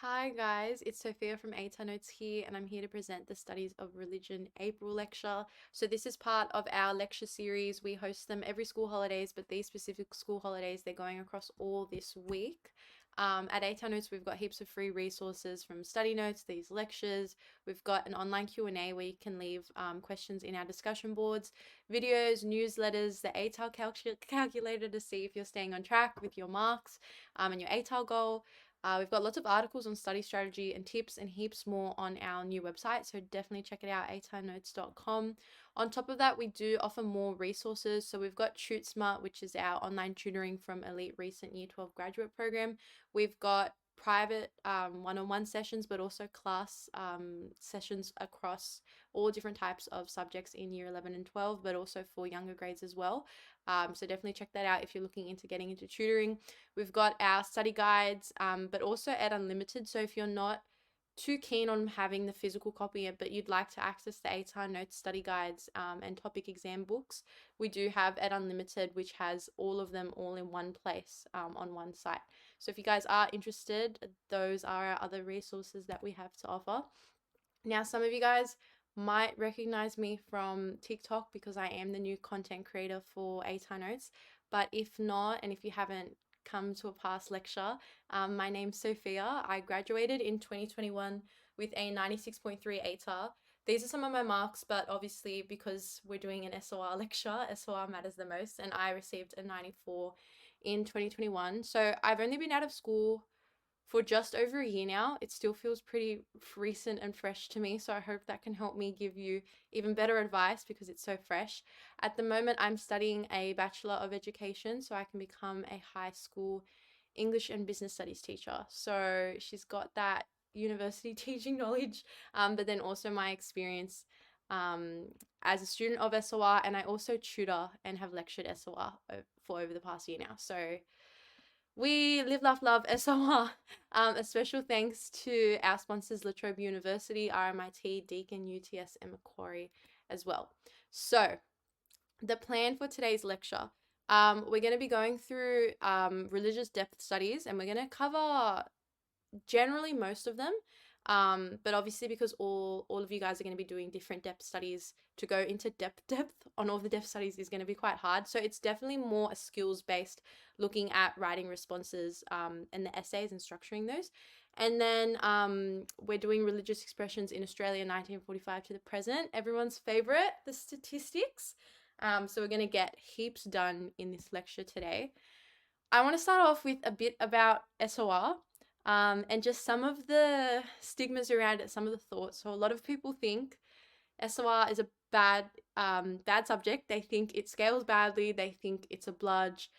Hi guys, it's Sophia from ATA Notes here, and I'm here to present the Studies of Religion April lecture. So this is part of our lecture series. We host them every school holidays, but these specific school holidays, they're going across all this week. At ATA Notes, we've got heaps of free resources from study notes, these lectures. We've got an online Q&A where you can leave questions in our discussion boards, videos, newsletters, the ATAL calculator to see if you're staying on track with your marks and your ATAL goal. We've got lots of articles on study strategy and tips and heaps more on our new website, so definitely check it out, atanotes.com. On top of that, we do offer more resources. So we've got TuteSmart, which is our online tutoring from Elite Recent Year 12 graduate program. We've got private one-on-one sessions, but also class sessions across all different types of subjects in year 11 and 12, but also for younger grades as well. So definitely check that out if you're looking into getting into tutoring. We've got our study guides, but also Ed Unlimited. So if you're not too keen on having the physical copy, but you'd like to access the ATAR Notes study guides and topic exam books, we do have Ed Unlimited, which has all of them all in one place on one site. So if you guys are interested, those are our other resources that we have to offer. Now, some of you guys might recognize me from TikTok because I am the new content creator for ATAR Notes. But if not, and if you haven't come to a past lecture, my name's Sophia. I graduated in 2021 with a 96.3 ATAR. These are some of my marks, but obviously because we're doing an SOR lecture, SOR matters the most, and I received a 94 in 2021. So I've only been out of school for just over a year now. It still feels pretty recent and fresh to me, so I hope that can help me give you even better advice because it's so fresh. At the moment, I'm studying a Bachelor of Education so I can become a high school English and Business Studies teacher. So she's got that university teaching knowledge, but then also my experience as a student of SOR, and I also tutor and have lectured SOR for over the past year now. So we live, laugh, love SOR. A special thanks to our sponsors, La Trobe University, RMIT, Deakin, UTS, and Macquarie as well. So, the plan for today's lecture, we're going to be going through religious depth studies, and we're going to cover generally most of them. But obviously because all of you guys are going to be doing different depth studies, to go into depth on all the depth studies is going to be quite hard. So it's definitely more a skills based, looking at writing responses and the essays and structuring those. And then we're doing religious expressions in Australia 1945 to the present, everyone's favorite, the statistics. So we're going to get heaps done in this lecture today. I want to start off with a bit about SOR. And just some of the stigmas around it, some of the thoughts. So a lot of people think SOR is a bad subject. They think it scales badly. They think it's a bludge.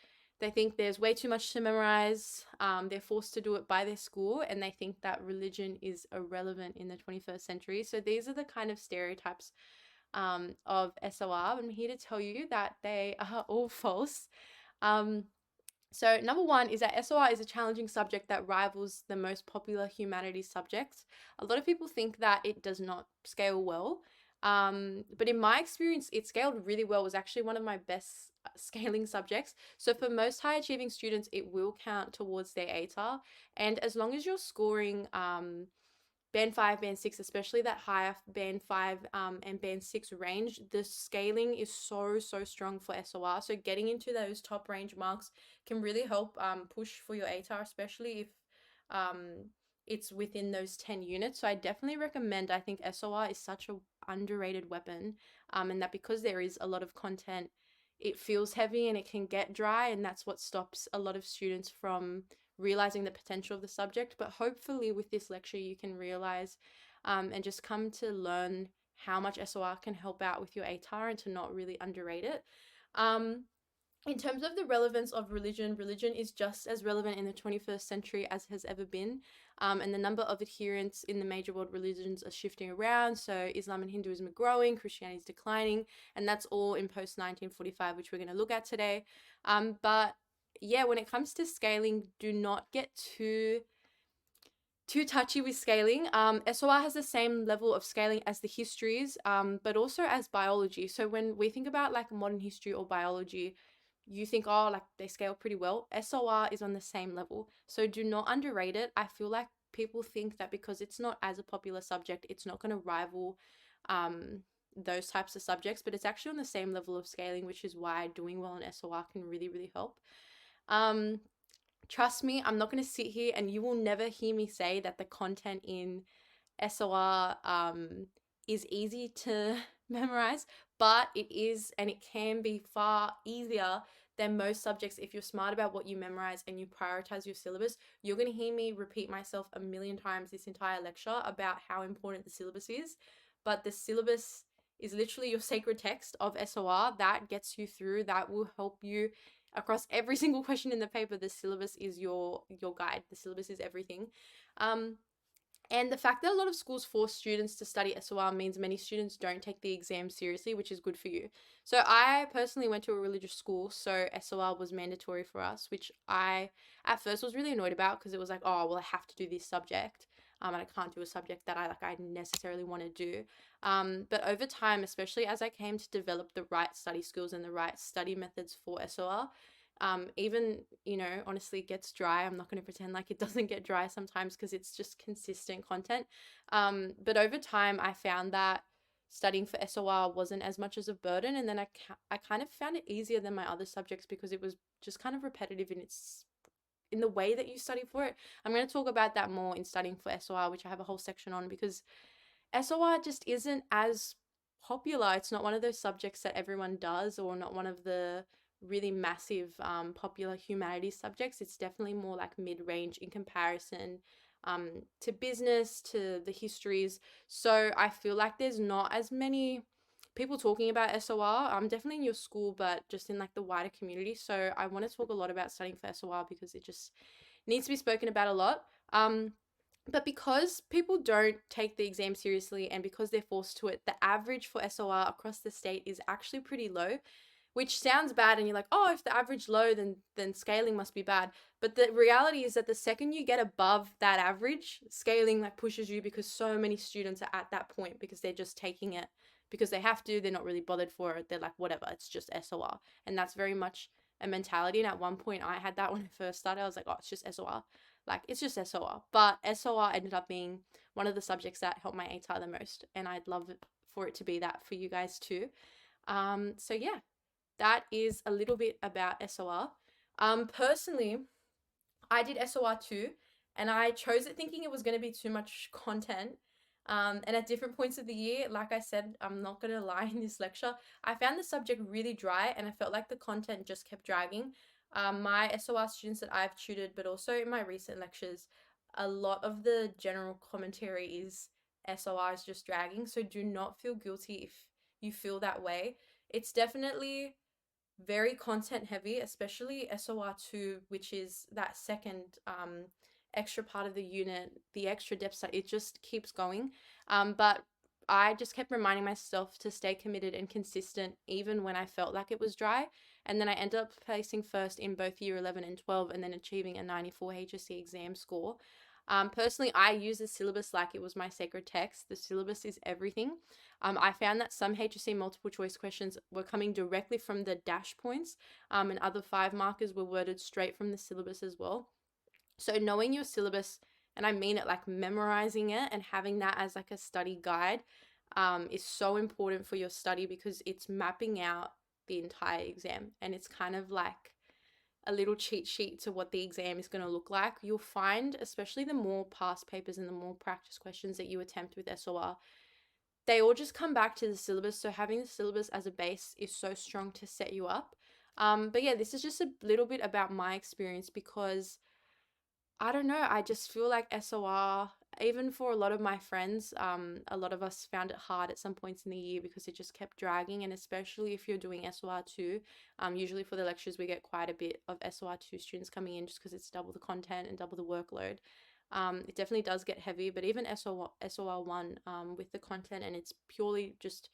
They think there's way too much to memorize. They're forced to do it by their school, and they think that religion is irrelevant in the 21st century. So these are the kind of stereotypes of SOR. I'm here to tell you that they are all false. So number one is that SOR is a challenging subject that rivals the most popular humanities subjects. A lot of people think that it does not scale well. But in my experience, it scaled really well. It was actually one of my best scaling subjects. So for most high achieving students, it will count towards their ATAR. And as long as you're scoring band 5, band 6, especially that higher band 5 and band 6 range, the scaling is so strong for SOR. So getting into those top range marks can really help push for your ATAR, especially if it's within those 10 units. So I definitely recommend. I think SOR is such a underrated weapon, and that because there is a lot of content, it feels heavy and it can get dry, and that's what stops a lot of students from realizing the potential of the subject. But hopefully with this lecture you can realize and just come to learn how much SOR can help out with your ATAR and to not really underrate it. In terms of the relevance of religion, religion is just as relevant in the 21st century as has ever been. And the number of adherents in the major world religions are shifting around. So Islam and Hinduism are growing, Christianity is declining, and that's all in post 1945, which we're going to look at today. But yeah, when it comes to scaling, do not get too touchy with scaling. SOR has the same level of scaling as the histories, but also as biology. So when we think about like modern history or biology, you think, oh, like they scale pretty well. SOR is on the same level. So do not underrate it. I feel like people think that because it's not as a popular subject, it's not going to rival those types of subjects, but it's actually on the same level of scaling, which is why doing well in SOR can really, really help. Trust me, I'm not going to sit here and you will never hear me say that the content in SOR is easy to memorize, but it is, and it can be far easier than most subjects if you're smart about what you memorize and you prioritize your syllabus. You're going to hear me repeat myself a million times this entire lecture about how important the syllabus is, but the syllabus is literally your sacred text of SOR that gets you through, that will help you across every single question in the paper. The syllabus is your guide. The syllabus is everything. And the fact that a lot of schools force students to study SOR means many students don't take the exam seriously, which is good for you. So I personally went to a religious school, so SOR was mandatory for us, which I at first was really annoyed about because it was like, oh, well, I have to do this subject. And I can't do a subject that I necessarily want to do. But over time, especially as I came to develop the right study skills and the right study methods for SOR, even, honestly, it gets dry. I'm not going to pretend like it doesn't get dry sometimes because it's just consistent content. But over time, I found that studying for SOR wasn't as much as a burden. And then I kind of found it easier than my other subjects because it was just kind of repetitive in the way that you study for it. I'm going to talk about that more in studying for SOR, which I have a whole section on, because SOR just isn't as popular. It's not one of those subjects that everyone does, or not one of the really massive popular humanities subjects. It's definitely more like mid-range in comparison to business, to the histories. So I feel like there's not as many people talking about SOR. I'm definitely in your school, but just in like the wider community. So I want to talk a lot about studying for SOR because it just needs to be spoken about a lot. But because people don't take the exam seriously and because they're forced to it, the average for SOR across the state is actually pretty low, which sounds bad. And you're like, oh, if the average low, then scaling must be bad. But the reality is that the second you get above that average, scaling like pushes you, because so many students are at that point because they're just taking it because they have to. They're not really bothered for it. They're like, whatever, it's just SOR. And that's very much a mentality. And at one point I had that when I first started. I was like, oh, it's just SOR. Like, it's just SOR. But SOR ended up being one of the subjects that helped my ATAR the most. And I'd love for it to be that for you guys too. So yeah, that is a little bit about SOR. Personally, I did SOR too, and I chose it thinking it was going to be too much content. And at different points of the year, like I said, I'm not going to lie in this lecture, I found the subject really dry and I felt like the content just kept dragging. My SOR students that I've tutored, but also in my recent lectures, a lot of the general commentary is SOR is just dragging. So do not feel guilty if you feel that way. It's definitely very content heavy, especially SOR2, which is that second extra part of the unit, the extra depth study. It just keeps going. But I just kept reminding myself to stay committed and consistent even when I felt like it was dry. And then I ended up placing first in both year 11 and 12 and then achieving a 94 HSC exam score. Personally, I use the syllabus like it was my sacred text. The syllabus is everything. I found that some HSC multiple choice questions were coming directly from the dash points, and other 5 markers were worded straight from the syllabus as well. So knowing your syllabus, and I mean it like memorizing it and having that as like a study guide, is so important for your study because it's mapping out the entire exam, and it's kind of like a little cheat sheet to what the exam is going to look like. You'll find, especially the more past papers and the more practice questions that you attempt with SOR, they all just come back to the syllabus. So having the syllabus as a base is so strong to set you up. But yeah, this is just a little bit about my experience because I don't know, I just feel like SOR, even for a lot of my friends, a lot of us found it hard at some points in the year because it just kept dragging. And especially if you're doing SOR2, usually for the lectures, we get quite a bit of SOR2 students coming in just because it's double the content and double the workload. It definitely does get heavy, but even SOR1 with the content, and it's purely just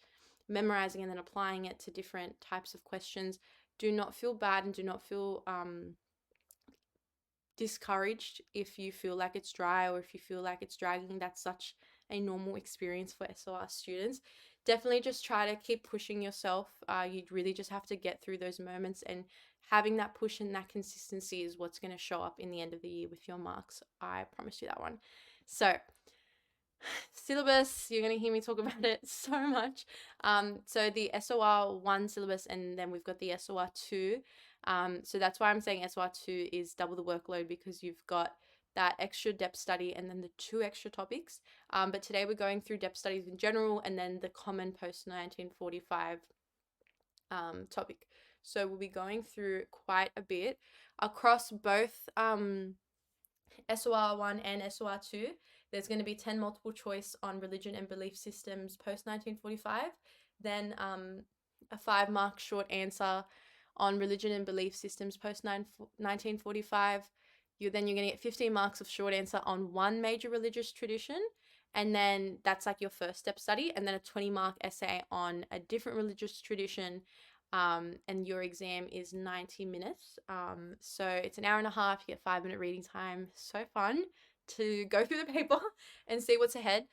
memorizing and then applying it to different types of questions. Do not feel bad and do not feel discouraged if you feel like it's dry or if you feel like it's dragging. That's such a normal experience for SOR students. Definitely just try to keep pushing yourself. You really just have to get through those moments, and having that push and that consistency is what's going to show up in the end of the year with your marks. I promise you that one. So syllabus, you're going to hear me talk about it so much. So the SOR 1 syllabus, and then we've got the SOR 2. So that's why I'm saying SOR 2 is double the workload, because you've got that extra depth study and then the 2 extra topics. But today we're going through depth studies in general and then the common post 1945 topic. So we'll be going through quite a bit across both SOR 1 and SOR 2. There's going to be 10 multiple choice on religion and belief systems post 1945, then a 5-mark short answer on religion and belief systems post 1945. You're going to get 15 marks of short answer on one major religious tradition, and then that's like your first step study, and then a 20-mark essay on a different religious tradition. And your exam is 90 minutes. So it's an hour and a half. You get 5-minute reading time. So fun to go through the paper and see what's ahead.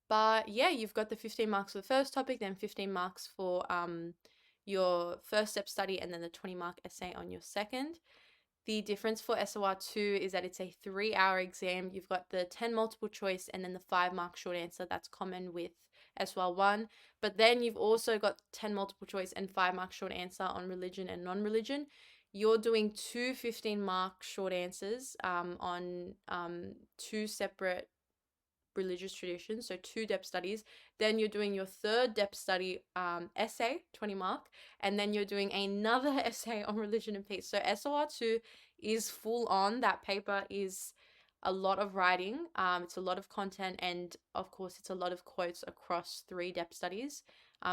But yeah, you've got the 15 marks for the first topic, then 15 marks for your first step study, and then the 20-mark essay on your second. The difference for SOR 2 is that it's a 3-hour exam. You've got the 10 multiple choice and then the 5-mark short answer. That's common with SOR 1. But then you've also got 10 multiple choice and 5-mark short answer on religion and non-religion. You're doing 2 15-mark short answers on 2 separate religious traditions, so 2 depth studies. Then you're doing your third depth study essay, 20 mark, and then you're doing another essay on religion and peace. So SOR 2 is full on. That paper is a lot of writing, it's a lot of content, and of course it's a lot of quotes across 3 depth studies,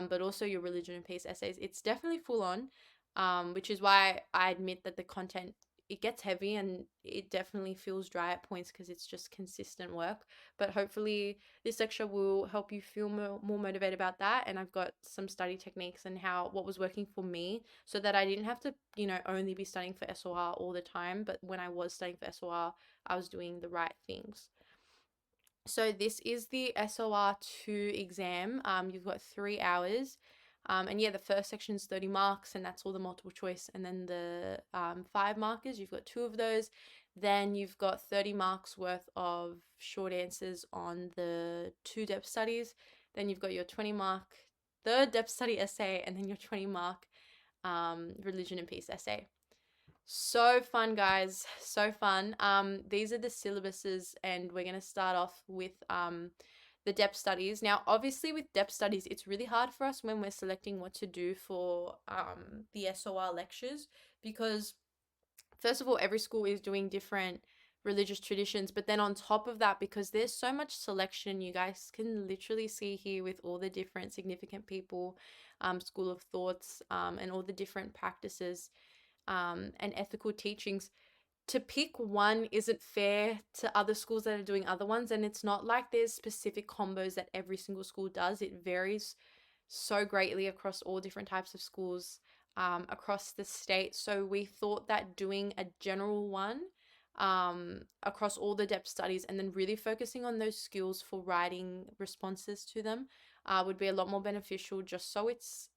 but also your religion and peace essays. It's definitely full on, which is why I admit that the content, it gets heavy and it definitely feels dry at points because it's just consistent work. But hopefully this lecture will help you feel more motivated about that. And I've got some study techniques and what was working for me, so that I didn't have to, only be studying for SOR all the time. But when I was studying for SOR, I was doing the right things. So this is the SOR 2 exam. You've got 3 hours. And yeah, the first section is 30 marks, and that's all the multiple choice. And then the 5 markers, you've got 2 of those. Then you've got 30 marks worth of short answers on the 2 depth studies. Then you've got your 20-mark third depth study essay, and then your 20-mark religion and peace essay. So fun, guys. So fun. These are the syllabuses, and we're going to start off with the depth studies. Now, obviously with depth studies, it's really hard for us when we're selecting what to do for the SOR lectures, because first of all, every school is doing different religious traditions, but then on top of that, because there's so much selection, you guys can literally see here with all the different significant people, school of thoughts, and all the different practices and ethical teachings. To pick one isn't fair to other schools that are doing other ones, and it's not like there's specific combos that every single school does. It varies so greatly across all different types of schools across the state. So we thought that doing a general one across all the depth studies, and then really focusing on those skills for writing responses to them would be a lot more beneficial, just so it's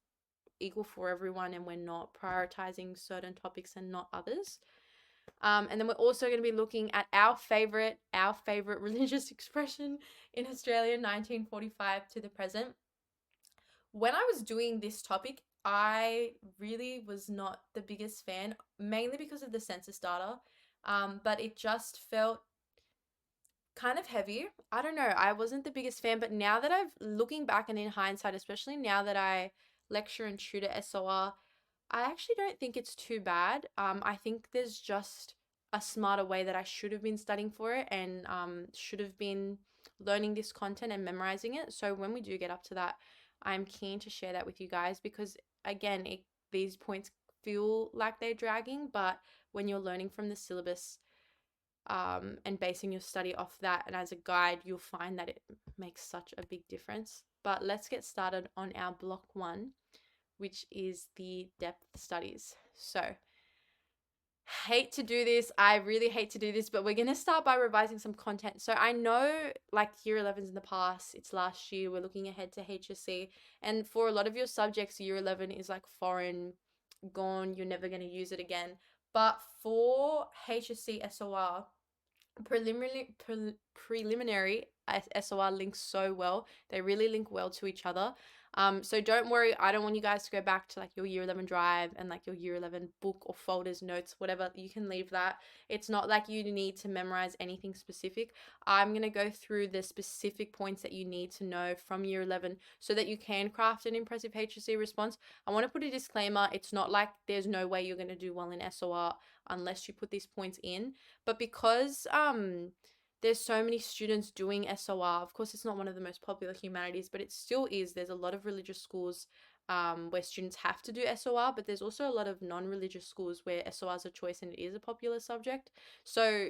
equal for everyone and we're not prioritizing certain topics and not others. And then we're also going to be looking at our favorite religious expression in Australia, 1945 to the present. When I was doing this topic, I really was not the biggest fan, mainly because of the census data, but it just felt kind of heavy. I don't know. I wasn't the biggest fan, but now that looking back and in hindsight, especially now that I lecture and tutor SOR, I actually don't think it's too bad. I think there's just a smarter way that I should have been studying for it, and should have been learning this content and memorizing it. So when we do get up to that, I'm keen to share that with you guys, because again, these points feel like they're dragging, but when you're learning from the syllabus and basing your study off that and as a guide, you'll find that it makes such a big difference. But let's get started on our block 1, which is the depth studies. So hate to do this. I really hate to do this, but we're going to start by revising some content. So I know like year 11s in the past, it's last year, we're looking ahead to HSC. And for a lot of your subjects, year 11 is like foreign, gone, you're never going to use it again. But for HSC SOR, preliminary SOR links so well. They really link well to each other. So don't worry. I don't want you guys to go back to like your year 11 drive and like your year 11 book or folders, notes, whatever. You can leave that. It's not like you need to memorize anything specific. I'm going to go through the specific points that you need to know from year 11 so that you can craft an impressive HSC response. I want to put a disclaimer. It's not like there's no way you're going to do well in SOR unless you put these points in. But because there's so many students doing SOR, of course it's not one of the most popular humanities, but it still is. There's a lot of religious schools where students have to do SOR, but there's also a lot of non-religious schools where SOR is a choice and it is a popular subject. So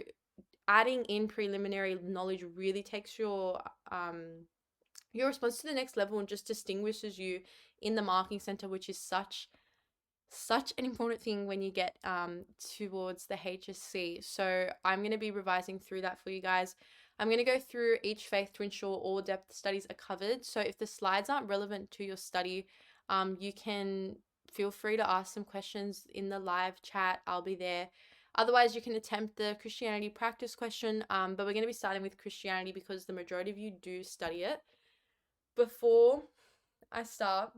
adding in preliminary knowledge really takes your response to the next level and just distinguishes you in the marking center, which is such an important thing when you get towards the HSC. So I'm going to be revising through that for you guys. I'm going to go through each faith to ensure all depth studies are covered. So if the slides aren't relevant to your study, you can feel free to ask some questions in the live chat. I'll be there. Otherwise, you can attempt the Christianity practice question, but we're going to be starting with Christianity because the majority of you do study it. Before I start,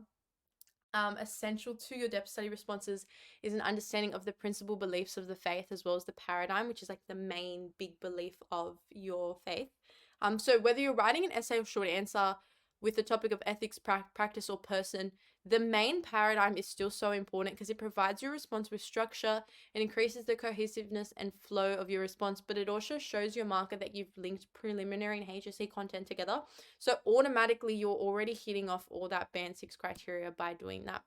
essential to your depth study responses is an understanding of the principal beliefs of the faith as well as the paradigm, which is like the main big belief of your faith. So whether you're writing an essay or short answer with the topic of ethics, practice, or person, the main paradigm is still so important because it provides your response with structure and increases the cohesiveness and flow of your response, but it also shows your marker that you've linked preliminary and HSC content together. So automatically you're already hitting off all that band 6 criteria by doing that.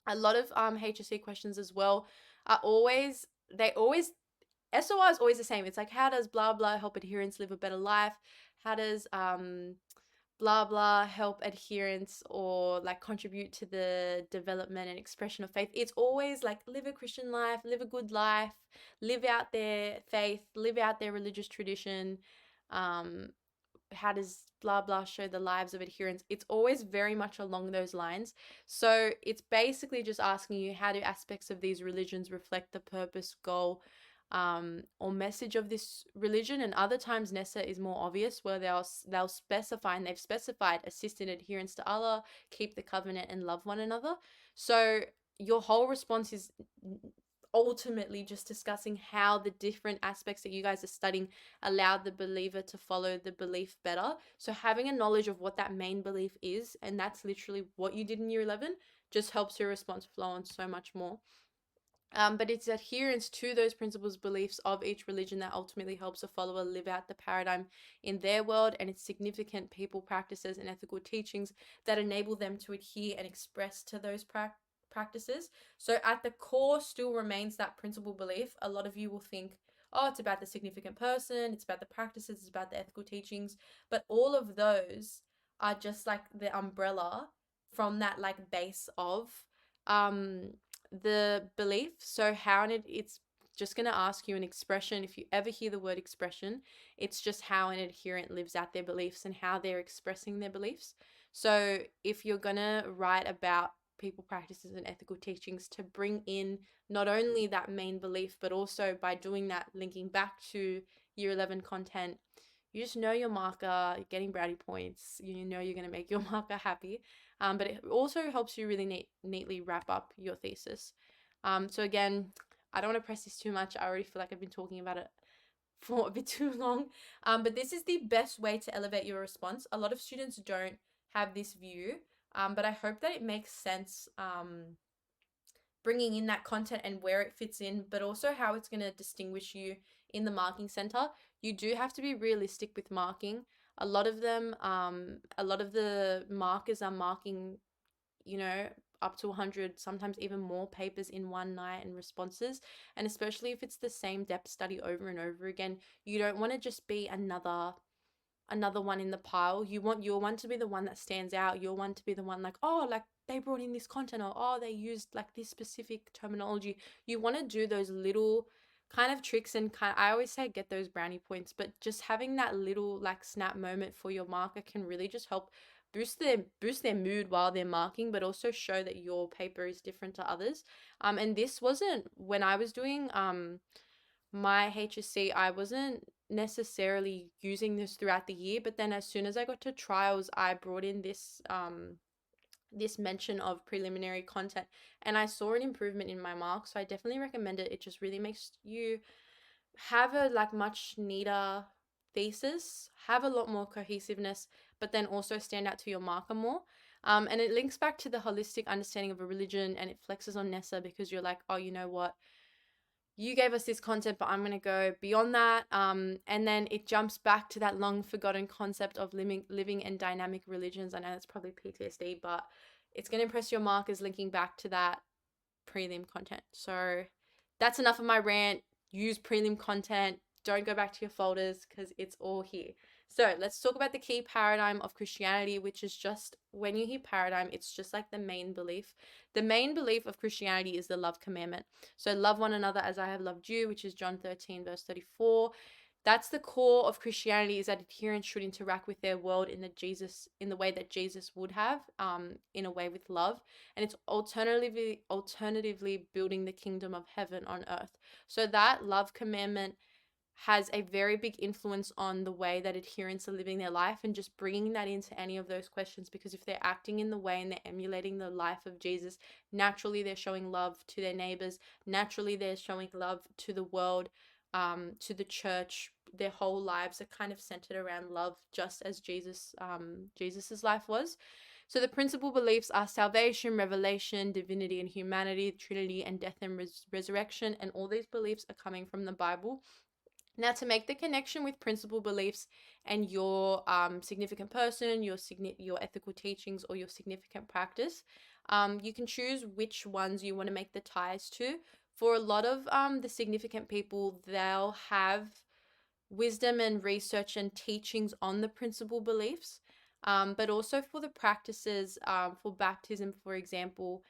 A lot of HSC questions as well are always, SOR is always the same. It's like, how does blah blah help adherents live a better life? How does blah blah help adherents or like contribute to the development and expression of faith? It's always like live a Christian life, live a good life, live out their faith, live out their religious tradition. How does blah blah show the lives of adherents? It's always very much along those lines. So it's basically just asking you, how do aspects of these religions reflect the purpose, goal, or message of this religion? And other times Nessa is more obvious, where they'll specify, and they've specified, assist in adherence to Allah, keep the covenant, and love one another. So your whole response is ultimately just discussing how the different aspects that you guys are studying allow the believer to follow the belief better. So having a knowledge of what that main belief is, and that's literally what you did in year 11, just helps your response flow on so much more. But it's adherence to those principles, beliefs of each religion that ultimately helps a follower live out the paradigm in their world, and its significant people, practices, and ethical teachings that enable them to adhere and express to those practices. So at the core still remains that principle belief. A lot of you will think, oh, it's about the significant person, it's about the practices, it's about the ethical teachings, but all of those are just like the umbrella from that like base of the belief. So how it's just going to ask you an expression. If you ever hear the word expression, it's just how an adherent lives out their beliefs and how they're expressing their beliefs. So if you're going to write about people, practices, and ethical teachings, to bring in not only that main belief, but also by doing that, linking back to year 11 content, you just know your marker, you're getting brownie points, you know you're going to make your marker happy. But it also helps you really neatly wrap up your thesis. So again, I don't want to press this too much. I already feel like I've been talking about it for a bit too long. But this is the best way to elevate your response. A lot of students don't have this view, but I hope that it makes sense, bringing in that content and where it fits in, but also how it's going to distinguish you in the marking center. You do have to be realistic with marking. A lot of them, a lot of the markers are marking, up to 100, sometimes even more papers in one night and responses. And especially if it's the same depth study over and over again, you don't want to just be another one in the pile. You want your one to be the one that stands out, your one to be the one like, oh, like they brought in this content, or oh, they used like this specific terminology. You want to do those little kind of tricks and I always say get those brownie points, but just having that little like snap moment for your marker can really just help boost their mood while they're marking, but also show that your paper is different to others. And this wasn't when I was doing my HSC, I wasn't necessarily using this throughout the year, but then as soon as I got to trials, I brought in this mention of preliminary content, and I saw an improvement in my marks. So I definitely recommend it. It just really makes you have a like much neater thesis, have a lot more cohesiveness, but then also stand out to your marker more. And it links back to the holistic understanding of a religion, and it flexes on Nessa because you're like, oh, you know what? You gave us this concept, but I'm going to go beyond that. And then it jumps back to that long forgotten concept of living and dynamic religions. I know that's probably PTSD, but it's going to impress your markers linking back to that prelim content. So that's enough of my rant. Use prelim content. Don't go back to your folders because it's all here. So let's talk about the key paradigm of Christianity, which is just, when you hear paradigm, it's just like the main belief. The main belief of Christianity is the love commandment. So love one another as I have loved you, which is John 13, verse 34. That's the core of Christianity, is that adherents should interact with their world in the way that Jesus would have, in a way with love. And it's alternatively building the kingdom of heaven on earth. So that love commandment has a very big influence on the way that adherents are living their life, and just bringing that into any of those questions, because if they're acting in the way and they're emulating the life of Jesus, naturally they're showing love to their neighbors, naturally they're showing love to the world, to the church. Their whole lives are kind of centered around love, just as Jesus's life was. So the principal beliefs are salvation, revelation, divinity and humanity, Trinity, and death and resurrection. And all these beliefs are coming from the Bible. Now, to make the connection with principal beliefs and your significant person, your ethical teachings, or your significant practice, you can choose which ones you want to make the ties to. For a lot of the significant people, they'll have wisdom and research and teachings on the principal beliefs, but also for the practices, for baptism, for example,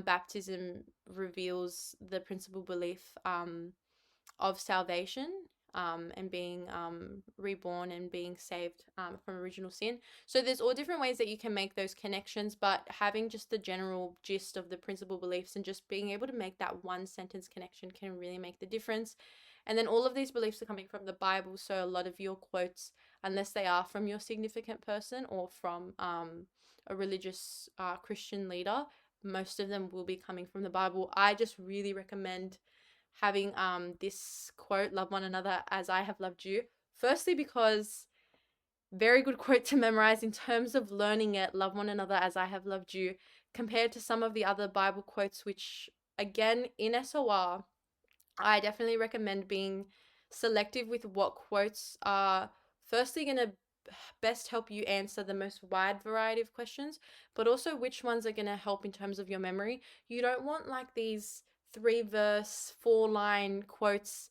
baptism reveals the principal belief of salvation, and being reborn and being saved from original sin. So there's all different ways that you can make those connections, but having just the general gist of the principal beliefs and just being able to make that one sentence connection can really make the difference. And then all of these beliefs are coming from the Bible, so a lot of your quotes, unless they are from your significant person or from a religious Christian leader, most of them will be coming from the Bible. I just really recommend having this quote, love one another as I have loved you. Firstly, because very good quote to memorize in terms of learning it, love one another as I have loved you, compared to some of the other Bible quotes, which again in SOR, I definitely recommend being selective with what quotes are firstly going to best help you answer the most wide variety of questions, but also which ones are going to help in terms of your memory. You don't want like these 3-verse, 4-line quotes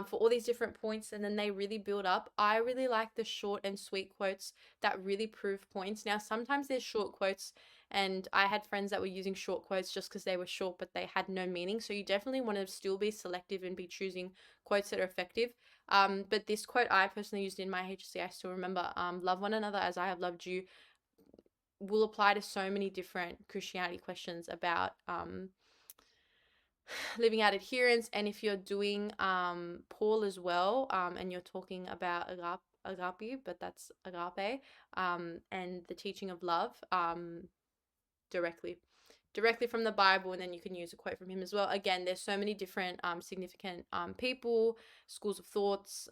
for all these different points, and then they really build up. I really like the short and sweet quotes that really prove points. Now, sometimes there's short quotes, and I had friends that were using short quotes just because they were short, but they had no meaning. So you definitely want to still be selective and be choosing quotes that are effective. But this quote I personally used in my HSC, I still remember, love one another as I have loved you, will apply to so many different Christianity questions about living out adherence. And if you're doing Paul as well, and you're talking about agape, but that's agape, and the teaching of love, directly from the Bible, and then you can use a quote from him as well. Again, there's so many different significant people, schools of thoughts,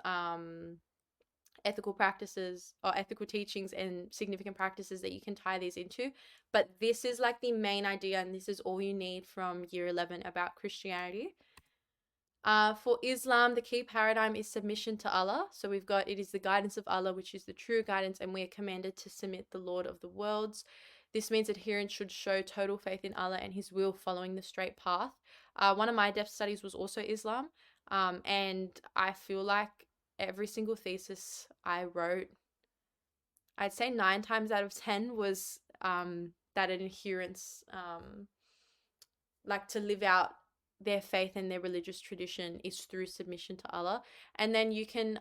ethical practices or ethical teachings and significant practices that you can tie these into. But this is like the main idea, and this is all you need from year 11 about Christianity. For Islam, the key paradigm is submission to Allah. So we've got, it is the guidance of Allah, which is the true guidance, and we are commanded to submit the Lord of the worlds. This means adherents should show total faith in Allah and His will, following the straight path. One of my depth studies was also Islam, and I feel like every single thesis I wrote, I'd say 9 times out of 10 was that an adherence, like to live out their faith and their religious tradition, is through submission to Allah. And then you can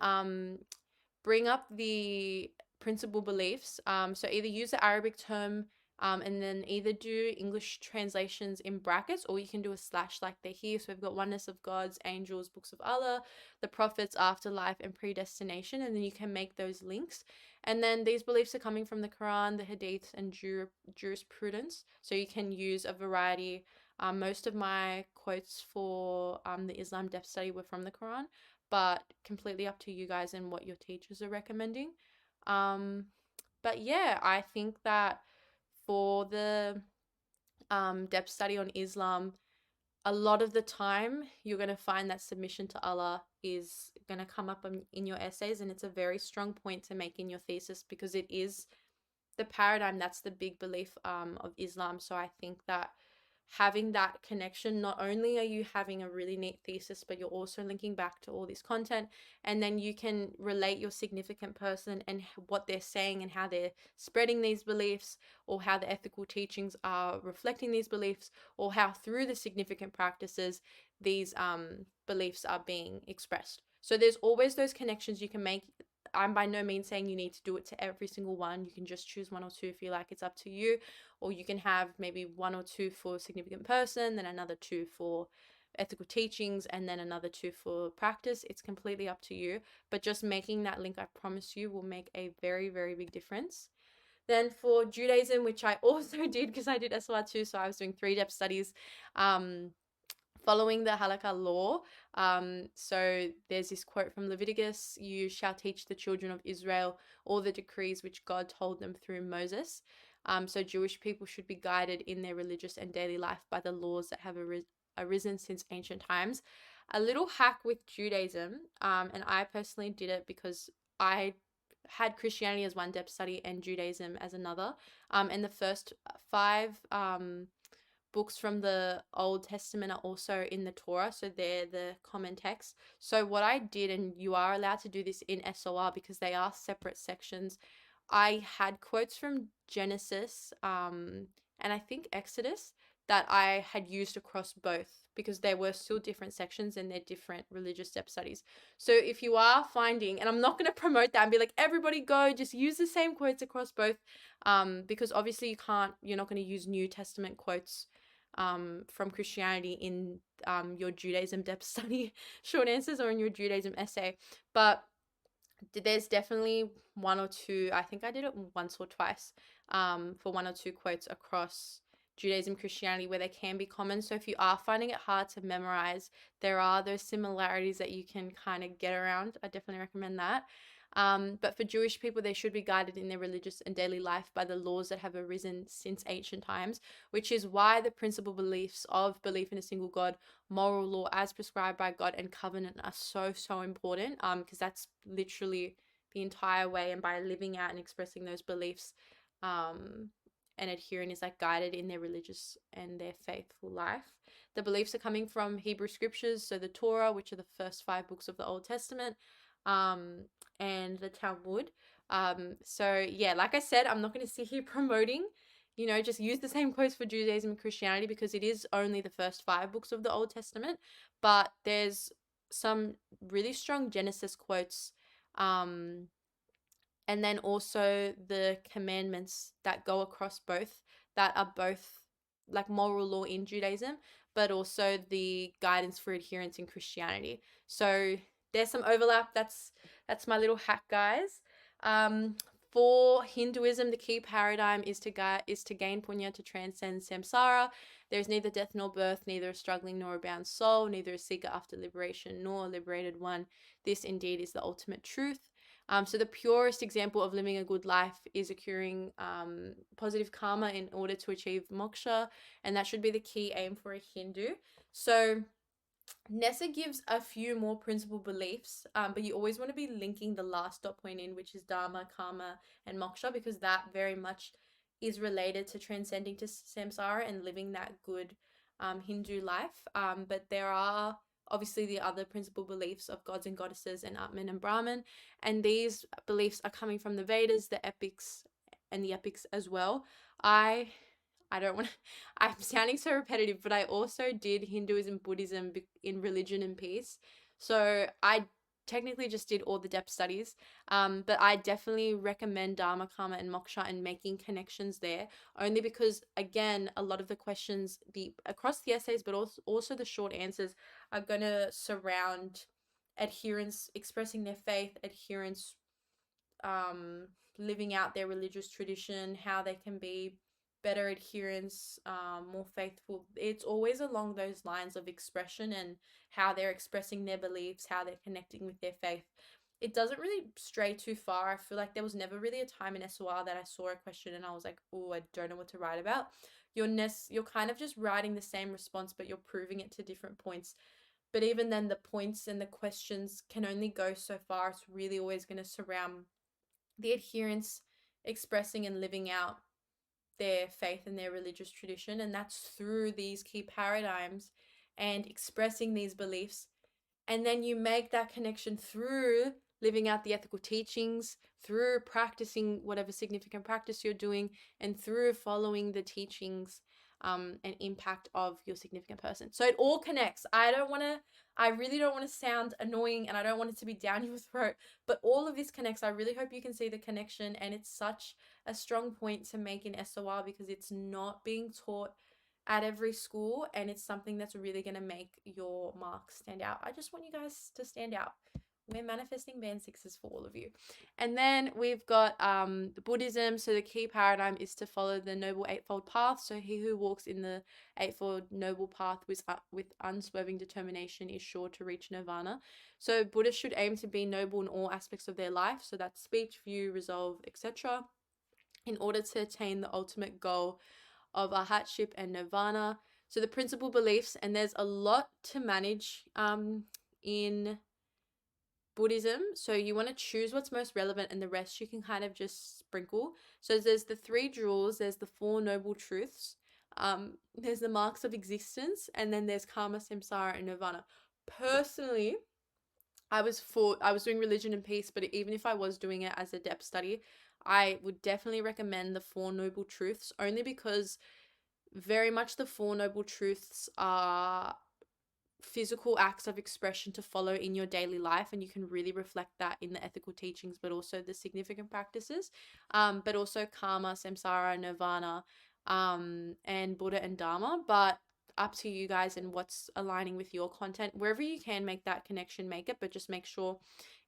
bring up the principal beliefs. So either use the Arabic term and then either do English translations in brackets, or you can do a slash like they're here. So we've got oneness of gods, angels, books of Allah, the prophets, afterlife, and predestination, and then you can make those links. And then these beliefs are coming from the Quran, the Hadiths, and jurisprudence. So you can use a variety. Most of my quotes for the Islam depth study were from the Quran, but completely up to you guys and what your teachers are recommending. But yeah, I think that for the depth study on Islam, a lot of the time you're going to find that submission to Allah is going to come up in your essays, and it's a very strong point to make in your thesis because it is the paradigm, that's the big belief of Islam. So I think that having that connection, not only are you having a really neat thesis, but you're also linking back to all this content, and then you can relate your significant person and what they're saying and how they're spreading these beliefs, or how the ethical teachings are reflecting these beliefs, or how through the significant practices these beliefs are being expressed. So there's always those connections you can make. I'm by no means saying you need to do it to every single one. You can just choose one or two if you like. It's up to you. Or you can have maybe one or two for significant person, then another two for ethical teachings, and then another two for practice. It's completely up to you. But just making that link, I promise you, will make a very, very big difference. Then for Judaism, which I also did because I did SLR too, so I was doing 3-depth studies. Following the halakha law. So there's this quote from Leviticus: "You shall teach the children of Israel all the decrees which God told them through Moses." So Jewish people should be guided in their religious and daily life by the laws that have arisen since ancient times. A little hack with Judaism, and I personally did it because I had Christianity as one depth study and Judaism as another. And the first 5 books from the Old Testament are also in the Torah, so they're the common text. So what I did, and you are allowed to do this in SOR because they are separate sections, I had quotes from Genesis and I think Exodus that I had used across both because they were still different sections and they're different religious depth studies. So if you are finding, and I'm not going to promote that and be like, everybody go, just use the same quotes across both, because obviously you're not going to use New Testament quotes from Christianity in your Judaism depth study short answers or in your Judaism essay. But there's definitely one or two, I think I did it once or twice, for one or two quotes across Judaism, Christianity, where they can be common. So if you are finding it hard to memorize, there are those similarities that you can kind of get around. I definitely recommend that. But for Jewish people, they should be guided in their religious and daily life by the laws that have arisen since ancient times, which is why the principal beliefs of belief in a single God, moral law as prescribed by God, and covenant are so, so important, because that's literally the entire way. And by living out and expressing those beliefs and adhering is like guided in their religious and their faithful life. The beliefs are coming from Hebrew scriptures, so the Torah, which are the first 5 books of the Old Testament, and the Talmud. So yeah, like I said, I'm not going to sit here promoting, just use the same quotes for Judaism and Christianity because it is only the first 5 books of the Old Testament, but there's some really strong Genesis quotes, and then also the commandments that go across both, that are both like moral law in Judaism, but also the guidance for adherence in Christianity. So there's some overlap. That's my little hack, guys. For Hinduism, the key paradigm is to gain punya, to transcend samsara. There is neither death nor birth, neither a struggling nor a bound soul, neither a seeker after liberation nor a liberated one. This indeed is the ultimate truth. So the purest example of living a good life is accruing positive karma in order to achieve moksha, and that should be the key aim for a Hindu. So Nessa gives a few more principal beliefs, but you always want to be linking the last dot point in, which is dharma, karma, and moksha, because that very much is related to transcending to samsara and living that good Hindu life. But there are obviously the other principal beliefs of gods and goddesses and Atman and Brahman, and these beliefs are coming from the Vedas, the epics, and the epics as well. I don't want to, I'm sounding so repetitive, but I also did Hinduism, Buddhism in Religion and Peace. So I technically just did all the depth studies, but I definitely recommend Dharma, Karma, and Moksha and making connections there, only because, again, a lot of the questions across the essays, but also the short answers are going to surround adherence, expressing their faith, adherence, um, living out their religious tradition, how they can be better adherents, more faithful. It's always along those lines of expression and how they're expressing their beliefs, how they're connecting with their faith. It doesn't really stray too far. I feel like there was never really a time in SOR that I saw a question and I was like, oh, I don't know what to write about. You're kind of just writing the same response, but you're proving it to different points. But even then, the points and the questions can only go so far. It's really always going to surround the adherents expressing and living out their faith and their religious tradition, and that's through these key paradigms and expressing these beliefs. And then you make that connection through living out the ethical teachings, through practicing whatever significant practice you're doing, and through following the teachings and impact of your significant person. So it all connects. I really don't want to sound annoying, and I don't want it to be down your throat, but all of this connects. I really hope you can see the connection, and it's such a strong point to make in SOR because it's not being taught at every school, and it's something that's really going to make your marks stand out. I just want you guys to stand out. We're manifesting band sixes for all of you. And then we've got the Buddhism. So the key paradigm is to follow the Noble Eightfold Path. So he who walks in the Eightfold Noble Path with unswerving determination is sure to reach nirvana. So Buddhists should aim to be noble in all aspects of their life. So that's speech, view, resolve, etc. in order to attain the ultimate goal of arhatship and nirvana. So the principal beliefs, and there's a lot to manage in Buddhism. So you want to choose what's most relevant, and the rest you can kind of just sprinkle. So there's the three jewels, there's the four noble truths, there's the marks of existence, and then there's karma, samsara, and nirvana. Personally, I was doing religion and peace, but even if I was doing it as a depth study, I would definitely recommend the four noble truths, only because very much the four noble truths are physical acts of expression to follow in your daily life, and you can really reflect that in the ethical teachings, but also the significant practices, but also karma, samsara, nirvana, and Buddha and Dharma. But up to you guys and what's aligning with your content. Wherever you can make that connection, make it, but just make sure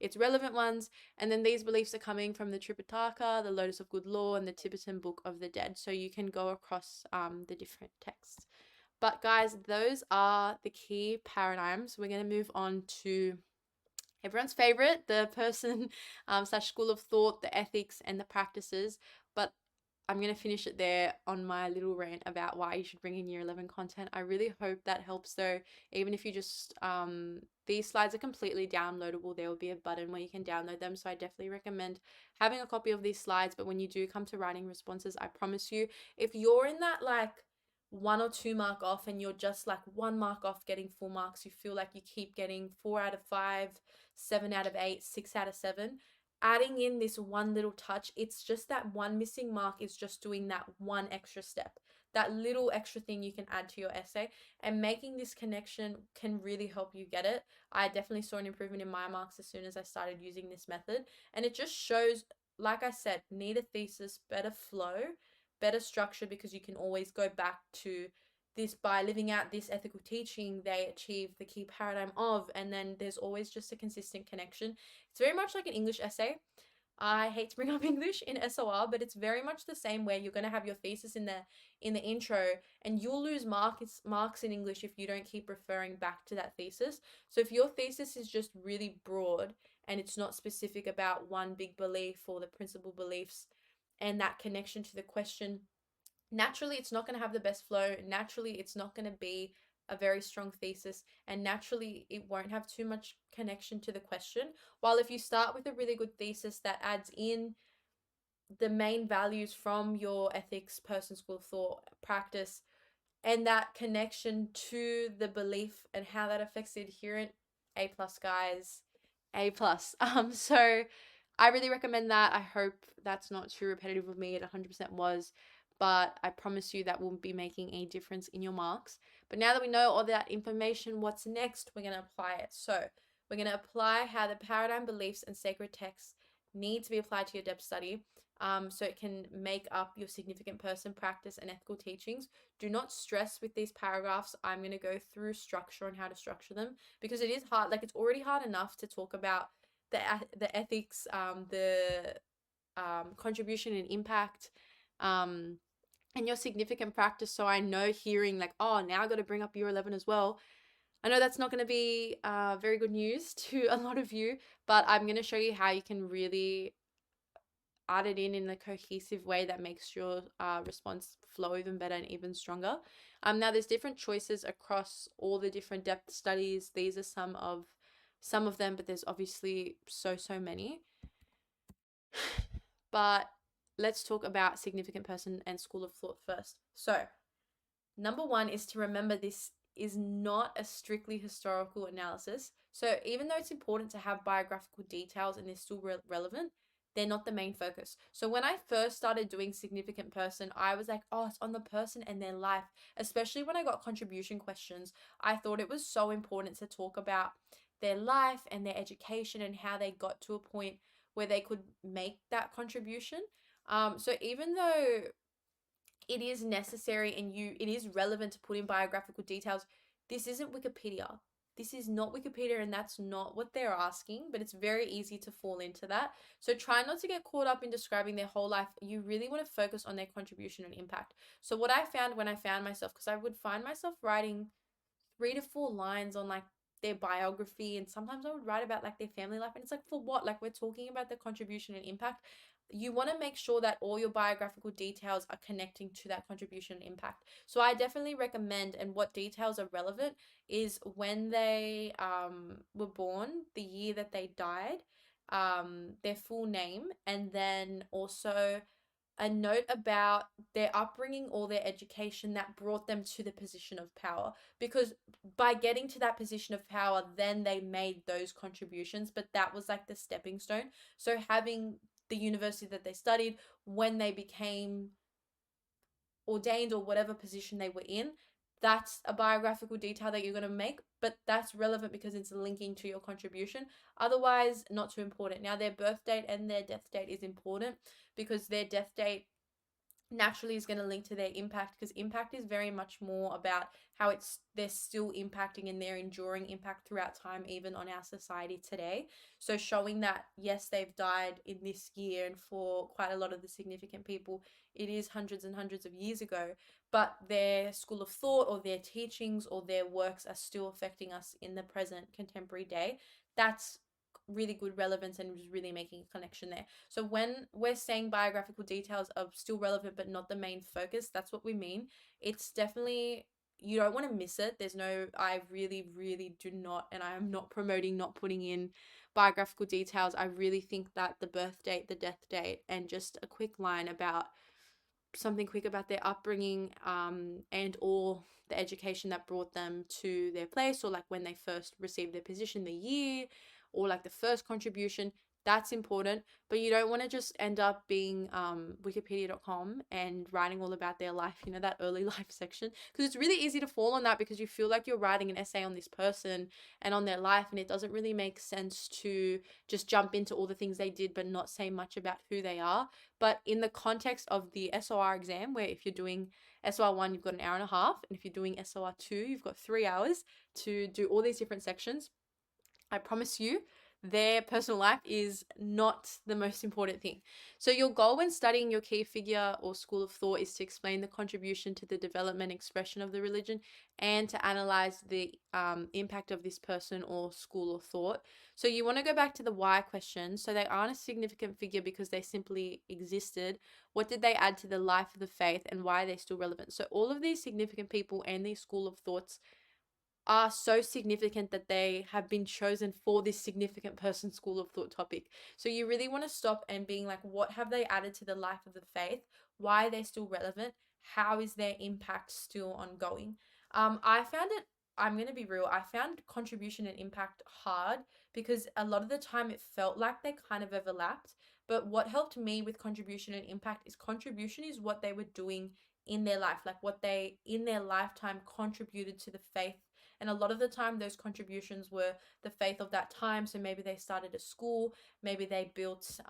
it's relevant ones. And then these beliefs are coming from the Tripitaka, the Lotus of Good Law, and the Tibetan Book of the Dead. So you can go across the different texts. But guys, those are the key paradigms. We're going to move on to everyone's favorite, the person / school of thought, the ethics and the practices. But I'm going to finish it there on my little rant about why you should bring in year 11 content. I really hope that helps though. Even if you just, these slides are completely downloadable. There will be a button where you can download them. So I definitely recommend having a copy of these slides. But when you do come to writing responses, I promise you, if you're in that like 1 or 2 mark off and you're just like 1 mark off getting full marks, you feel like you keep getting 4 out of 5, 7 out of 8, 6 out of 7, adding in this one little touch, it's just that one missing mark is just doing that one extra step, that little extra thing you can add to your essay, and making this connection can really help you get it. I definitely saw an improvement in my marks as soon as I started using this method, and it just shows, like I said, need a thesis, better flow, better structure, because you can always go back to this. By living out this ethical teaching, they achieve the key paradigm of, and then there's always just a consistent connection. It's very much like an English essay. I hate to bring up English in SOR, but it's very much the same, where you're going to have your thesis in the intro, and you'll lose marks in English if you don't keep referring back to that thesis. So if your thesis is just really broad and it's not specific about one big belief or the principal beliefs and that connection to the question, naturally it's not going to have the best flow. Naturally it's not going to be a very strong thesis, and naturally it won't have too much connection to the question. While if you start with a really good thesis that adds in the main values from your ethics, person, school of thought, practice, and that connection to the belief and how that affects the adherent, A plus, guys, A plus. So I really recommend that. I hope that's not too repetitive of me. It 100% was, but I promise you that will be making a difference in your marks. But now that we know all that information, what's next? We're going to apply it. So We're going to apply how the paradigm, beliefs, and sacred texts need to be applied to your depth study, so it can make up your significant person practice and ethical teachings. Do not stress with these paragraphs. I'm going to go through structure and how to structure them, because it is hard. Like, it's already hard enough to talk about the ethics, the contribution and impact, and your significant practice. So I know hearing like, oh, now I got to bring up year 11 as well. I know that's not going to be very good news to a lot of you, but I'm going to show you how you can really add it in a cohesive way that makes your response flow even better and even stronger. Now there's different choices across all the different depth studies. These are some of them, but there's obviously so many. But let's talk about significant person and school of thought first. So, number one is to remember this is not a strictly historical analysis. So, even though it's important to have biographical details and they're still relevant, they're not the main focus. So, when I first started doing significant person, I was like, oh, it's on the person and their life. Especially when I got contribution questions, I thought it was so important to talk about their life and their education and how they got to a point where they could make that contribution. So even though it is necessary and it is relevant to put in biographical details, this isn't Wikipedia. This is not Wikipedia, and that's not what they're asking, but it's very easy to fall into that. So try not to get caught up in describing their whole life. You really want to focus on their contribution and impact. So what I found when I found myself, because I would find myself writing 3 to 4 lines on like their biography, and sometimes I would write about like their family life, and it's like, for what? Like, we're talking about the contribution and impact. You want to make sure that all your biographical details are connecting to that contribution and impact. So I definitely recommend, and what details are relevant is when they were born, the year that they died, their full name, and then also a note about their upbringing or their education that brought them to the position of power. Because by getting to that position of power, then they made those contributions, but that was like the stepping stone. So having the university that they studied, when they became ordained or whatever position they were in, that's a biographical detail that you're going to make, but that's relevant because it's linking to your contribution. Otherwise, not too important. Now, their birth date and their death date is important, because their death date naturally is going to link to their impact, because impact is very much more about how they're still impacting and they're enduring impact throughout time, even on our society today. So showing that, yes, they've died in this year, and for quite a lot of the significant people, it is hundreds and hundreds of years ago, but their school of thought or their teachings or their works are still affecting us in the present contemporary day. That's really good relevance and just really making a connection there. So when we're saying biographical details are still relevant but not the main focus, that's what we mean. It's definitely, you don't want to miss it. I really do not, and I am not promoting not putting in biographical details. I really think that the birth date, the death date, and just a quick line about something quick about their upbringing, and or the education that brought them to their place, or like when they first received their position, the year, or like the first contribution, that's important. But you don't want to just end up being wikipedia.com and writing all about their life, that early life section, because it's really easy to fall on that, because you feel like you're writing an essay on this person and on their life, and it doesn't really make sense to just jump into all the things they did but not say much about who they are. But in the context of the SOR exam, where if you're doing SOR 1, you've got an hour and a half, and if you're doing SOR 2, you've got 3 hours to do all these different sections, I promise you, their personal life is not the most important thing. So your goal when studying your key figure or school of thought is to explain the contribution to the development and expression of the religion, and to analyze the impact of this person or school of thought. So you want to go back to the why question. So they aren't a significant figure because they simply existed. What did they add to the life of the faith, and why are they still relevant? So all of these significant people and these school of thoughts are so significant that they have been chosen for this significant person school of thought topic. So you really want to stop and being like, what have they added to the life of the faith? Why are they still relevant? How is their impact still ongoing? I'm going to be real, I found contribution and impact hard, because a lot of the time it felt like they kind of overlapped. But what helped me with contribution and impact is, contribution is what they were doing in their life, like what they in their lifetime contributed to the faith And a lot of the time, those contributions were the faith of that time. So maybe they started a school, maybe they built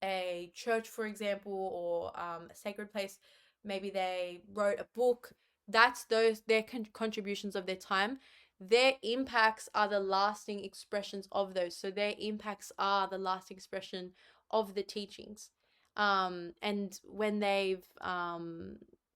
a church, for example, or a sacred place. Maybe they wrote a book. That's those their contributions of their time. Their impacts are the lasting expressions of those. So their impacts are the lasting expression of the teachings. And when they've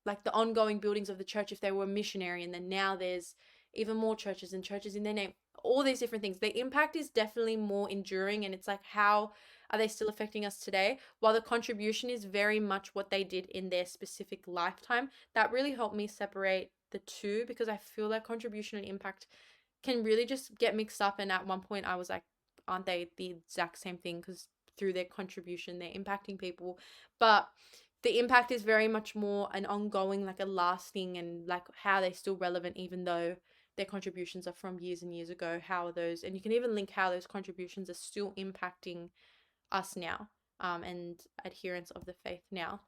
like the ongoing buildings of the church, if they were a missionary, and then now there's even more churches and churches in their name, all these different things. The impact is definitely more enduring, and it's like, how are they still affecting us today? While the contribution is very much what they did in their specific lifetime. That really helped me separate the two, because I feel like contribution and impact can really just get mixed up. And at one point I was like, aren't they the exact same thing? Because through their contribution, they're impacting people. But the impact is very much more an ongoing, like a lasting, and like how they're still relevant, even though their contributions are from years and years ago. How are those, and you can even link how those contributions are still impacting us now, and adherents of the faith now.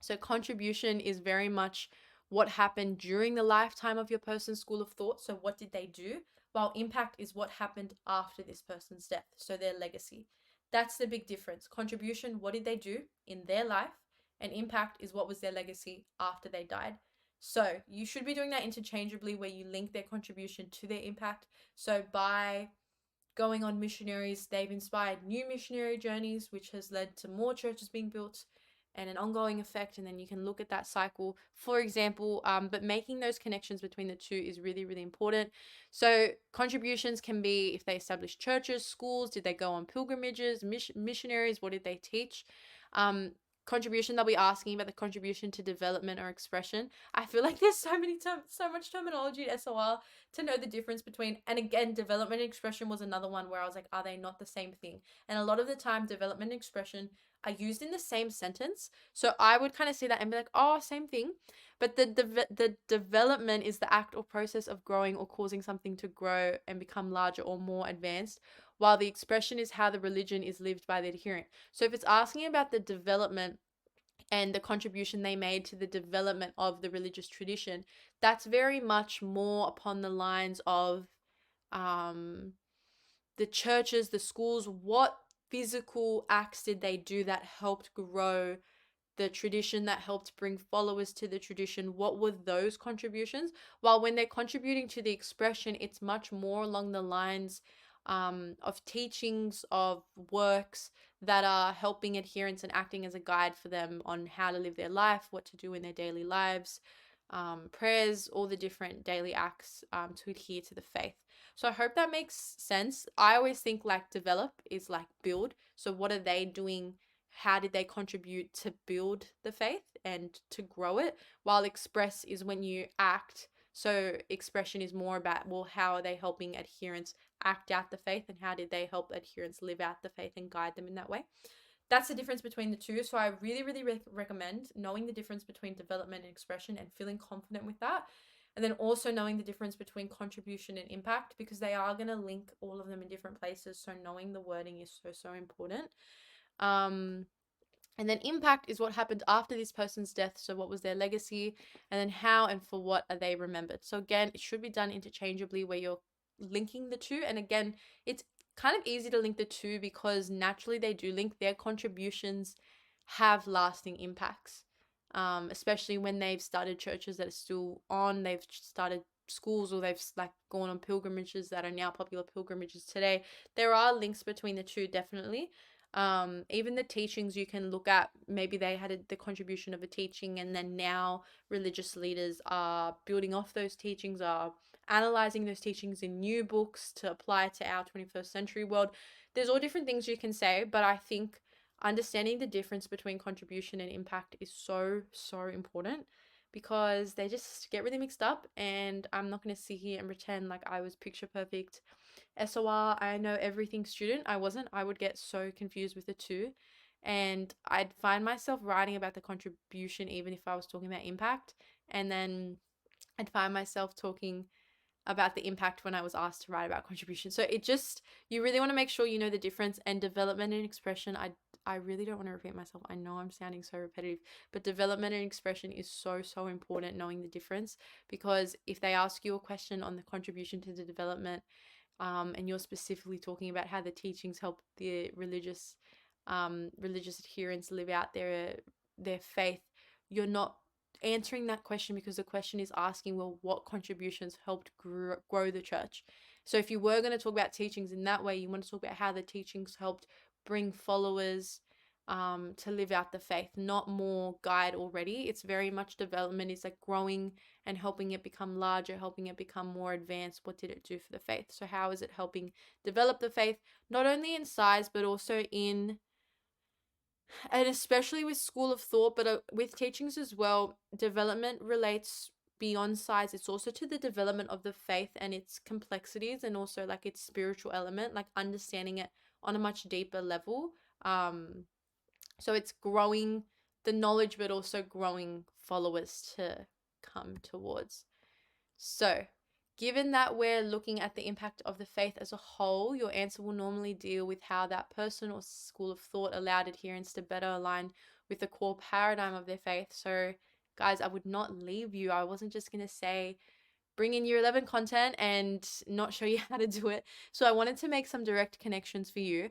So contribution is very much what happened during the lifetime of your person's school of thought. So what did they do? While impact is what happened after this person's death. So their legacy. That's the big difference. Contribution, what did they do in their life? And impact is what was their legacy after they died. So you should be doing that interchangeably, where you link their contribution to their impact. So by going on missionaries, they've inspired new missionary journeys, which has led to more churches being built and an ongoing effect. And then you can look at that cycle, for example. But making those connections between the two is really, really important. So contributions can be if they established churches, schools, did they go on pilgrimages, missionaries, what did they teach? Contribution, they'll be asking about the contribution to development or expression. I feel like there's so much terminology at SOR to know the difference between. And again, development and expression was another one where I was like, are they not the same thing? And a lot of the time, development and expression are used in the same sentence. So I would kind of see that and be like, oh, same thing. But the development is the act or process of growing or causing something to grow and become larger or more advanced, while the expression is how the religion is lived by the adherent. So if it's asking about the development and the contribution they made to the development of the religious tradition, that's very much more upon the lines of the churches, the schools. What physical acts did they do that helped grow the tradition, that helped bring followers to the tradition? What were those contributions? While when they're contributing to the expression, it's much more along the lines of teachings, of works that are helping adherents and acting as a guide for them on how to live their life, what to do in their daily lives, prayers, all the different daily acts to adhere to the faith. So I hope that makes sense. I always think like develop is like build. So what are they doing? How did they contribute to build the faith and to grow it? While express is when you act. So expression is more about, well, how are they helping adherents act out the faith, and how did they help adherents live out the faith and guide them in that way? That's the difference between the two. So I really, really recommend knowing the difference between development and expression and feeling confident with that. And then also knowing the difference between contribution and impact, because they are going to link all of them in different places. So knowing the wording is so important. And then impact is what happened after this person's death. So what was their legacy, and then how and for what are they remembered? So again, it should be done interchangeably, where you're linking the two. And again, it's kind of easy to link the two because naturally they do link. Their contributions have lasting impacts, especially when they've started churches that are still on, they've started schools, or they've like gone on pilgrimages that are now popular pilgrimages today. There are links between the two, definitely. Even the teachings you can look at, maybe they had the contribution of a teaching, and then now religious leaders are building off those teachings, are analyzing those teachings in new books to apply to our 21st century world. There's all different things you can say, but I think understanding the difference between contribution and impact is so important, because they just get really mixed up. And I'm not going to sit here and pretend like I was picture perfect SOR, I know everything student. I wasn't. I would get so confused with the two, and I'd find myself writing about the contribution even if I was talking about impact, and then I'd find myself talking about the impact when I was asked to write about contribution. So it just, you really want to make sure you know the difference. And development and expression, I really don't want to repeat myself. I know I'm sounding so repetitive, but development and expression is so, so important, knowing the difference, because if they ask you a question on the contribution to the development, and you're specifically talking about how the teachings help the religious adherents live out their faith, you're not answering that question, because the question is asking, well, what contributions helped grow the church? So if you were going to talk about teachings in that way, you want to talk about how the teachings helped bring followers to live out the faith, not more guide already. It's very much development. It's like growing and helping it become larger, helping it become more advanced. What did it do for the faith? So how is it helping develop the faith, not only in size, but also in, and especially with school of thought, but with teachings as well, development relates beyond size. It's also to the development of the faith and its complexities, and also like its spiritual element, like understanding it on a much deeper level. So it's growing the knowledge, but also growing followers to come towards. So, given that we're looking at the impact of the faith as a whole, your answer will normally deal with how that person or school of thought allowed adherents to better align with the core paradigm of their faith. So, guys, I would not leave you. I wasn't just going to say, bring in year 11 content and not show you how to do it. So, I wanted to make some direct connections for you.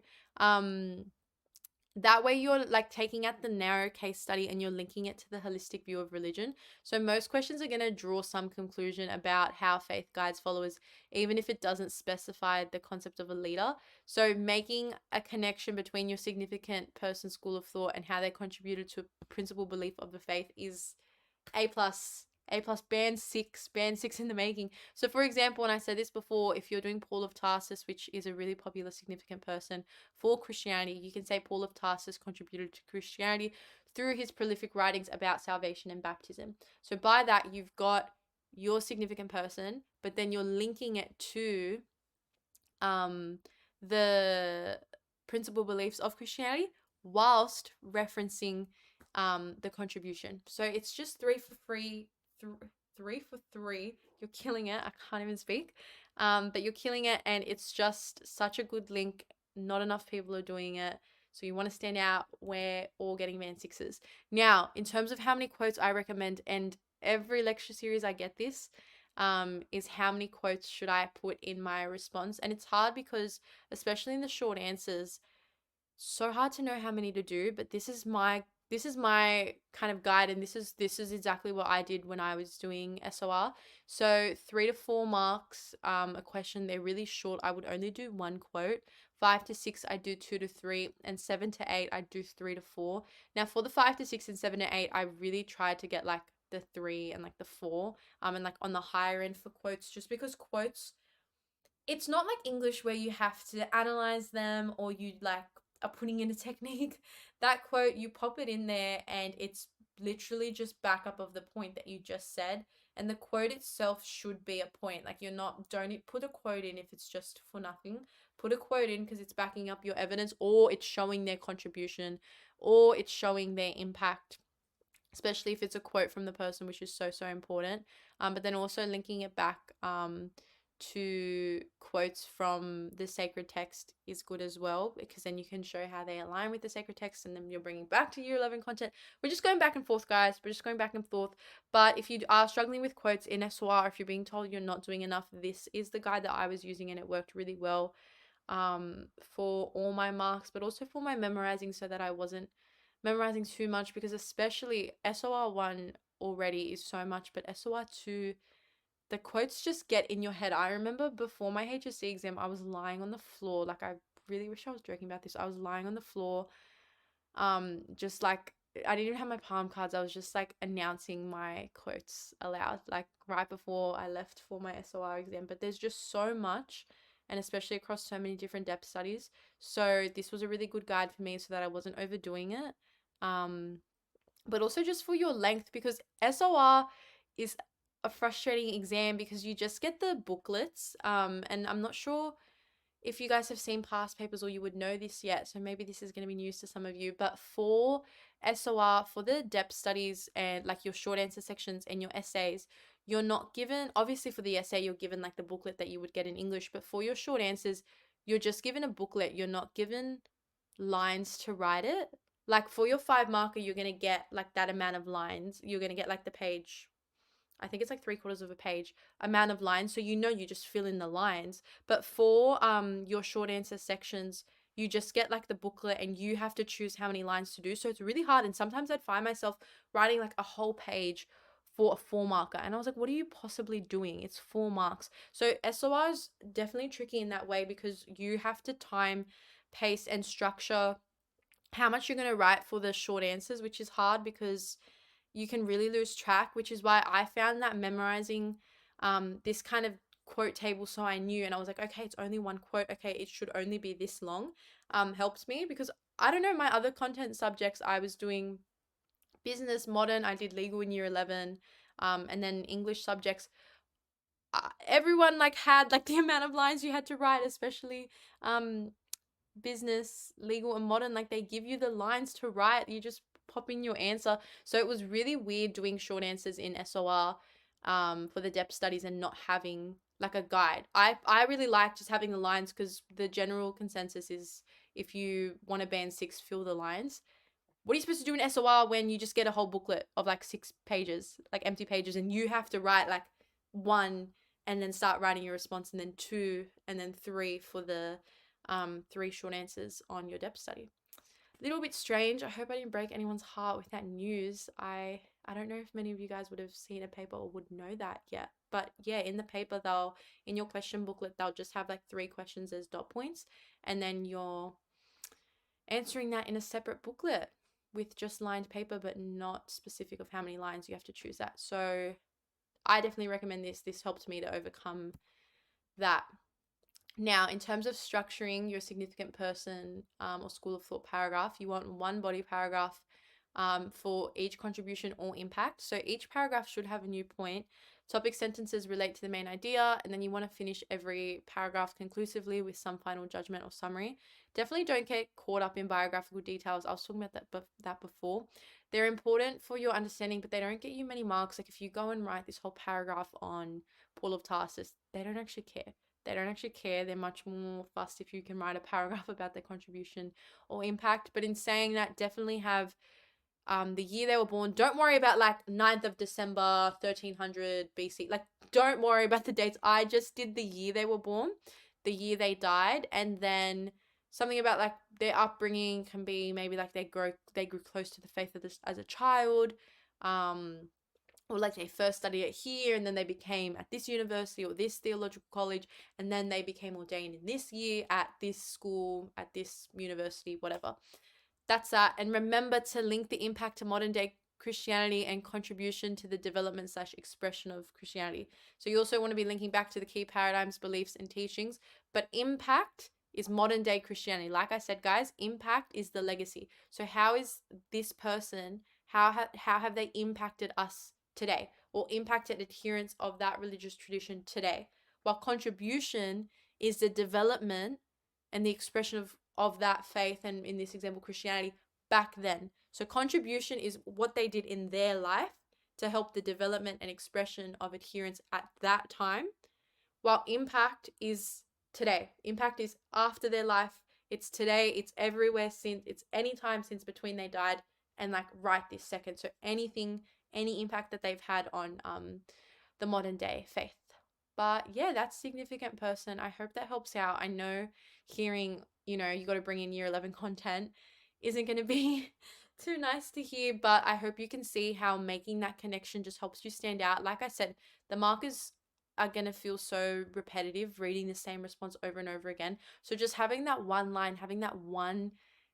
That way you're like taking out the narrow case study and you're linking it to the holistic view of religion. So most questions are going to draw some conclusion about how faith guides followers, even if it doesn't specify the concept of a leader. So making a connection between your significant person, school of thought, and how they contributed to a principal belief of the faith is A plus. A plus, band six in the making. So for example, and I said this before, if you're doing Paul of Tarsus, which is a really popular significant person for Christianity, you can say Paul of Tarsus contributed to Christianity through his prolific writings about salvation and baptism. So by that, you've got your significant person, but then you're linking it to the principal beliefs of Christianity whilst referencing the contribution. So it's just three for three. You're killing it. I can't even speak. But you're killing it, and it's just such a good link. Not enough people are doing it. So you want to stand out. We're all getting man sixes. Now, in terms of how many quotes I recommend, and every lecture series I get this, is how many quotes should I put in my response? And it's hard because, especially in the short answers, so hard to know how many to do, but this is my kind of guide, and this is exactly what I did when I was doing SOR. So 3 to 4 marks, a question, they're really short. I would only do 1 quote. 5 to 6, I do 2 to 3, and 7 to 8, I do 3 to 4. Now for the 5 to 6 and 7 to 8, I really tried to get like the 3 and like the 4, and like on the higher end for quotes, just because quotes, it's not like English where you have to analyze them or you like are putting in a technique. That quote, you pop it in there and it's literally just backup of the point that you just said. And the quote itself should be a point. Like don't put a quote in if it's just for nothing. Put a quote in because it's backing up your evidence, or it's showing their contribution, or it's showing their impact, especially if it's a quote from the person, which is so, so important. But then also linking it back to quotes from the sacred text is good as well, because then you can show how they align with the sacred text, and then you're bringing back to year 11 content. We're just going back and forth, guys. We're just going back and forth. But if you are struggling with quotes in SOR, if you're being told you're not doing enough, this is the guide that I was using, and it worked really well for all my marks, but also for my memorizing, so that I wasn't memorizing too much, because especially SOR 1 already is so much, but SOR 2, the quotes just get in your head. I remember before my HSC exam, I was lying on the floor. Like, I really wish I was joking about this. I was lying on the floor, just like, I didn't even have my palm cards. I was just like announcing my quotes aloud, like right before I left for my SOR exam. But there's just so much, and especially across so many different depth studies. So this was a really good guide for me, so that I wasn't overdoing it. But also just for your length, because SOR is a frustrating exam because you just get the booklets, and I'm not sure if you guys have seen past papers or you would know this yet, so maybe this is going to be news to some of you, but for SOR, for the depth studies and like your short answer sections and your essays, you're not given, obviously for the essay you're given like the booklet that you would get in English, but for your short answers you're just given a booklet. You're not given lines to write it. Like for your 5 marker, you're going to get like that amount of lines. You're going to get like the page, I think it's like 3/4 of a page amount of lines. So you just fill in the lines. But for your short answer sections, you just get like the booklet and you have to choose how many lines to do. So it's really hard. And sometimes I'd find myself writing like a whole page for a 4 marker. And I was like, what are you possibly doing? It's 4 marks. So SOR is definitely tricky in that way because you have to time, pace, and structure how much you're going to write for the short answers, which is hard because you can really lose track, which is why I found that memorizing this kind of quote table so I knew, and I was like, okay, it's only one quote, okay, it should only be this long, helps me because I don't know, my other content subjects, I was doing business, modern, I did legal in year 11, and then English subjects, everyone like had like the amount of lines you had to write, especially business, legal, and modern, like they give you the lines to write. You just pop in your answer. So it was really weird doing short answers in SOR for the depth studies and not having like a guide. I really like just having the lines because the general consensus is if you want to band 6, fill the lines. What are you supposed to do in SOR when you just get a whole booklet of like 6 pages, like empty pages, and you have to write like 1 and then start writing your response and then 2 and then 3 for the 3 short answers on your depth study. Little bit strange. I hope I didn't break anyone's heart with that news. I don't know if many of you guys would have seen a paper or would know that yet. But yeah, in the paper, they'll, in your question booklet, they'll just have like 3 questions as dot points, and then you're answering that in a separate booklet with just lined paper, but not specific of how many lines you have to choose that. So I definitely recommend this. This helped me to overcome that. Now, in terms of structuring your significant person or school of thought paragraph, you want one body paragraph for each contribution or impact. So each paragraph should have a new point. Topic sentences relate to the main idea, and then you want to finish every paragraph conclusively with some final judgment or summary. Definitely don't get caught up in biographical details. I was talking about that before. They're important for your understanding, but they don't get you many marks. Like if you go and write this whole paragraph on Paul of Tarsus, they don't actually care. They don't actually care. They're much more fussed if you can write a paragraph about their contribution or impact. But in saying that, definitely have the year they were born. Don't worry about like 9th of December, 1300 BC. Like, don't worry about the dates. I just did the year they were born, the year they died, and then something about like their upbringing can be maybe like they grew close to the faith of this as a child. Or like they first studied it here and then they became at this university or this theological college and then they became ordained in this year at this school, at this university, whatever. That's that. And remember to link the impact to modern day Christianity and contribution to the development / expression of Christianity. So you also want to be linking back to the key paradigms, beliefs, and teachings. But impact is modern day Christianity. Like I said, guys, impact is the legacy. So how is this person, how have they impacted us today or impacted adherents of that religious tradition today? While contribution is the development and the expression of that faith, and in this example, Christianity, back then. So contribution is what they did in their life to help the development and expression of adherence at that time, while impact is today. Impact is after their life. It's today. It's everywhere since. It's any time since between they died and like right this second. So anything, any impact that they've had on the modern day faith. But yeah, that's significant person. I hope that helps out. I know hearing, you got to bring in year 11 content isn't going to be too nice to hear, but I hope you can see how making that connection just helps you stand out. Like I said, the markers are going to feel so repetitive reading the same response over and over again. So just having that one line, having that one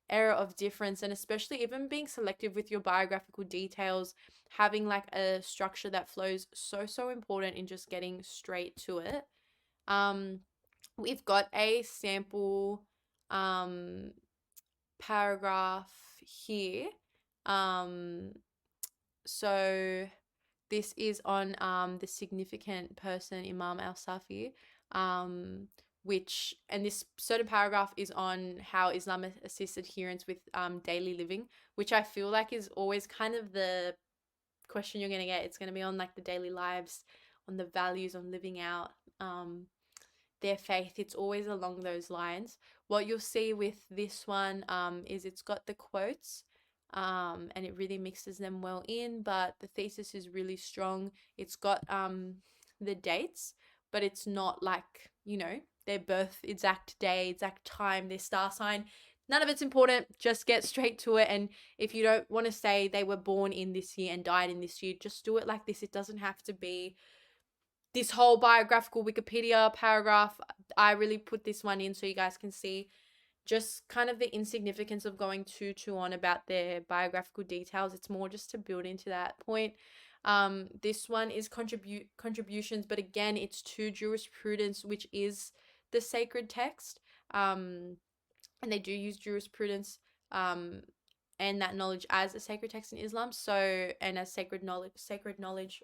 area of difference, and especially even being selective with your biographical details, having like a structure that flows, so important in just getting straight to it. We've got a sample paragraph here. So this is on the significant person Imam al-Safi, and this certain paragraph is on how Islam assists adherents with daily living, which I feel like is always kind of the question you're going to get. It's going to be on like the daily lives, on the values, on living out their faith. It's always along those lines. What you'll see with this one is it's got the quotes and it really mixes them well in, but the thesis is really strong. It's got the dates, but it's not like, their birth exact day, exact time, their star sign. None of it's important. Just get straight to it. And if you don't want to say they were born in this year and died in this year, just do it like this. It doesn't have to be this whole biographical Wikipedia paragraph. I really put this one in so you guys can see just kind of the insignificance of going too on about their biographical details. It's more just to build into that point. This one is contributions, but again, it's to jurisprudence, which is the sacred text. And they do use jurisprudence and that knowledge as a sacred text in Islam. So, and as sacred knowledge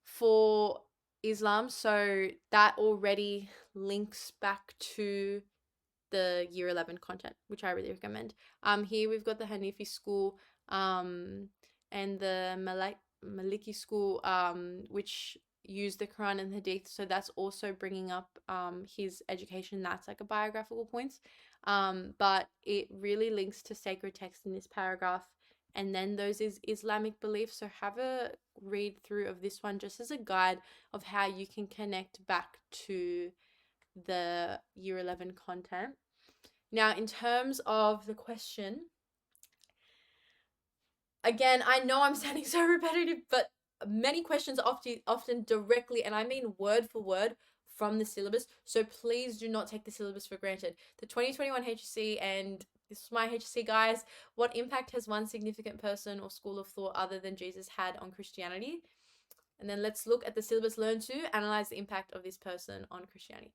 for Islam. So that already links back to the year 11 content, which I really recommend. Here we've got the Hanifi school and the Maliki school, which use the Quran and Hadith. So that's also bringing up his education. That's like a biographical points. But it really links to sacred text in this paragraph. And then those is Islamic beliefs. So have a read through of this one just as a guide of how you can connect back to the year 11 content. Now, in terms of the question, again, I know I'm sounding so repetitive, but many questions are often directly, and I mean word for word, from the syllabus. So please do not take the syllabus for granted. The 2021 HSC, and this is my HSC, guys. What impact has one significant person or school of thought other than Jesus had on Christianity? And then let's look at the syllabus learned to analyze the impact of this person on Christianity.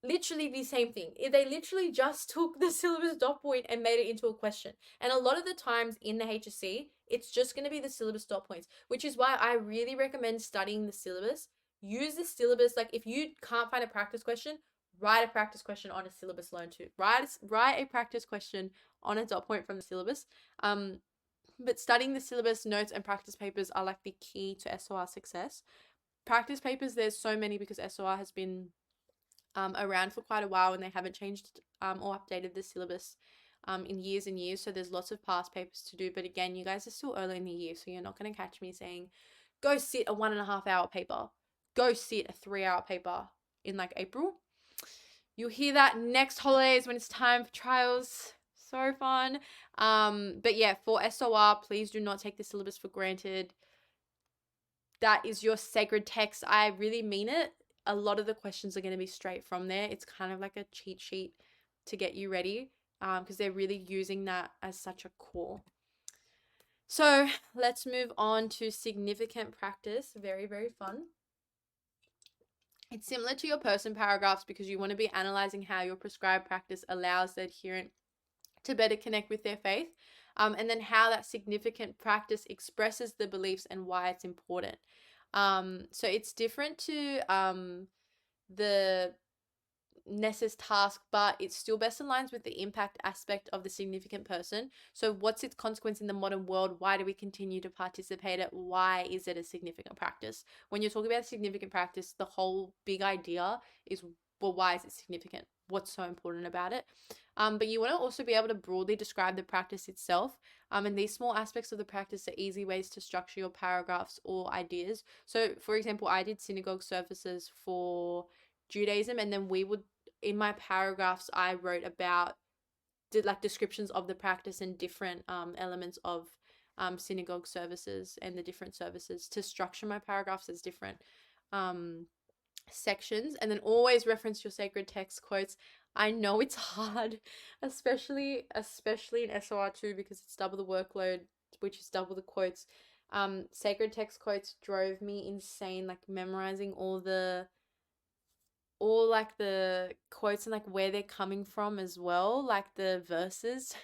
Literally the same thing. They literally just took the syllabus dot point and made it into a question. And a lot of the times in the HSC, it's just going to be the syllabus dot points, which is why I really recommend studying the syllabus. Use the syllabus. Like if you can't find a practice question, write a practice question on a syllabus learned to. Write a practice question on a dot point from the syllabus. But studying the syllabus, notes, and practice papers are like the key to SOR success. Practice papers, there's so many because SOR has been around for quite a while and they haven't changed or updated the syllabus in years and years. So there's lots of past papers to do. But again, you guys are still early in the year, so you're not going to catch me saying, go sit a 1.5 hour paper. Go sit a 3 hour paper in like April. You'll hear that next holidays when it's time for trials. So fun. But yeah, for SOR, please do not take the syllabus for granted. That is your sacred text. I really mean it. A lot of the questions are going to be straight from there. It's kind of like a cheat sheet to get you ready because they're really using that as such a core. So let's move on to significant practice. Very, very fun. It's similar to your person paragraphs because you want to be analyzing how your prescribed practice allows the adherent to better connect with their faith, and then how that significant practice expresses the beliefs and why it's important. So it's different to the Ness's task, but it still best aligns with the impact aspect of the significant person. So what's its consequence in the modern world? Why do we continue to participate in it? Why is it a significant practice? When you're talking about significant practice, the whole big idea is, well, why is it significant? What's so important about it? But you want to also be able to broadly describe the practice itself. And these small aspects of the practice are easy ways to structure your paragraphs or ideas. So, for example, I did synagogue services for Judaism, and then we would, in my paragraphs, I wrote about descriptions of the practice and different elements of synagogue services and the different services to structure my paragraphs as different sections. And then always reference your sacred text quotes. I know it's hard, especially in SOR too, because it's double the workload, which is double the quotes. Sacred text quotes drove me insane, like memorizing all the quotes and like where they're coming from as well, like the verses.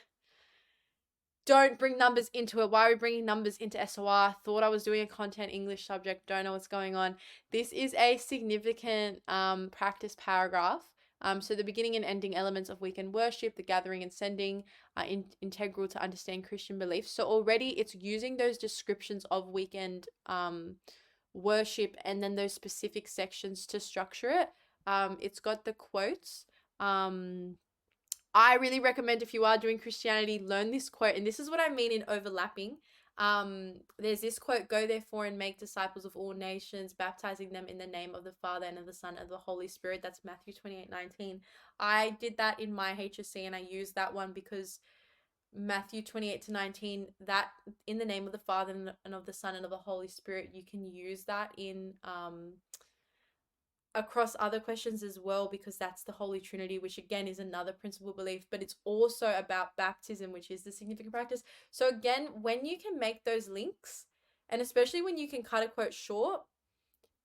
Don't bring numbers into it. Why are we bringing numbers into SOR? Thought I was doing a content English subject. Don't know what's going on. This is a significant practice paragraph. So the beginning and ending elements of weekend worship, the gathering and sending are integral to understand Christian beliefs. So already it's using those descriptions of weekend worship, and then those specific sections to structure it. It's got the quotes. I really recommend, if you are doing Christianity, learn this quote. And this is what I mean in overlapping. There's this quote: "Go therefore and make disciples of all nations, baptizing them in the name of the Father and of the Son and of the Holy Spirit." That's Matthew 28:19. I did that in my HSC, and I used that one because Matthew 28-19, that in the name of the Father and of the Son and of the Holy Spirit, you can use that in across other questions as well, because that's the Holy Trinity, which again is another principal belief, but it's also about baptism, which is the significant practice. So again, when you can make those links, and especially when you can cut a quote short,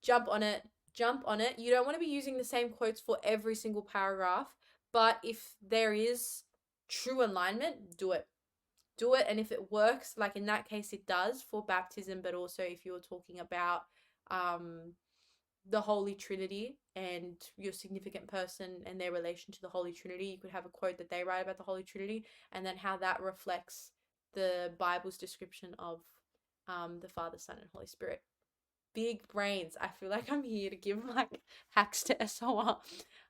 jump on it. You don't want to be using the same quotes for every single paragraph, but if there is true alignment, do it. And if it works, like in that case it does for baptism, but also if you're talking about the Holy Trinity and your significant person and their relation to the Holy Trinity, you could have a quote that they write about the Holy Trinity, and then how that reflects the Bible's description of the Father, Son, and Holy Spirit. Big brains. I feel like I'm here to give like hacks to SOR.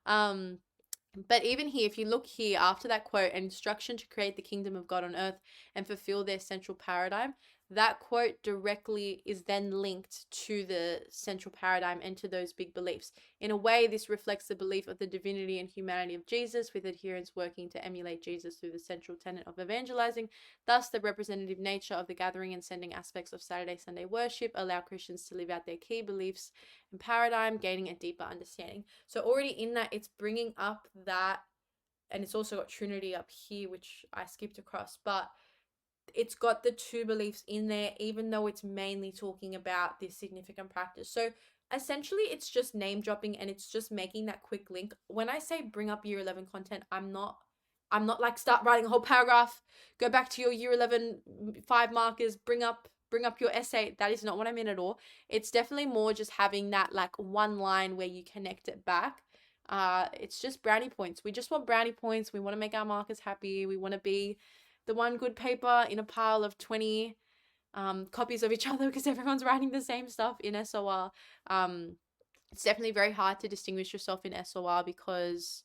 But even here, if you look here after that quote, "an instruction to create the kingdom of God on earth and fulfill their central paradigm," that quote directly is then linked to the central paradigm and to those big beliefs. In a way, this reflects the belief of the divinity and humanity of Jesus, with adherents working to emulate Jesus through the central tenet of evangelizing. Thus, the representative nature of the gathering and sending aspects of Saturday, Sunday worship allow Christians to live out their key beliefs and paradigm, gaining a deeper understanding. So already in that, it's bringing up that, and it's also got Trinity up here, which I skipped across, but it's got the two beliefs in there, even though it's mainly talking about this significant practice. So essentially it's just name dropping, and it's just making that quick link. When I say bring up year 11 content, I'm not like start writing a whole paragraph, go back to your year 11 5 markers, bring up your essay. That is not what I mean at all. It's definitely more just having that like one line where you connect it back. It's just brownie points. We just want brownie points. We want to make our markers happy. We want to be the one good paper in a pile of 20 copies of each other, because everyone's writing the same stuff in SOR. It's definitely very hard to distinguish yourself in SOR because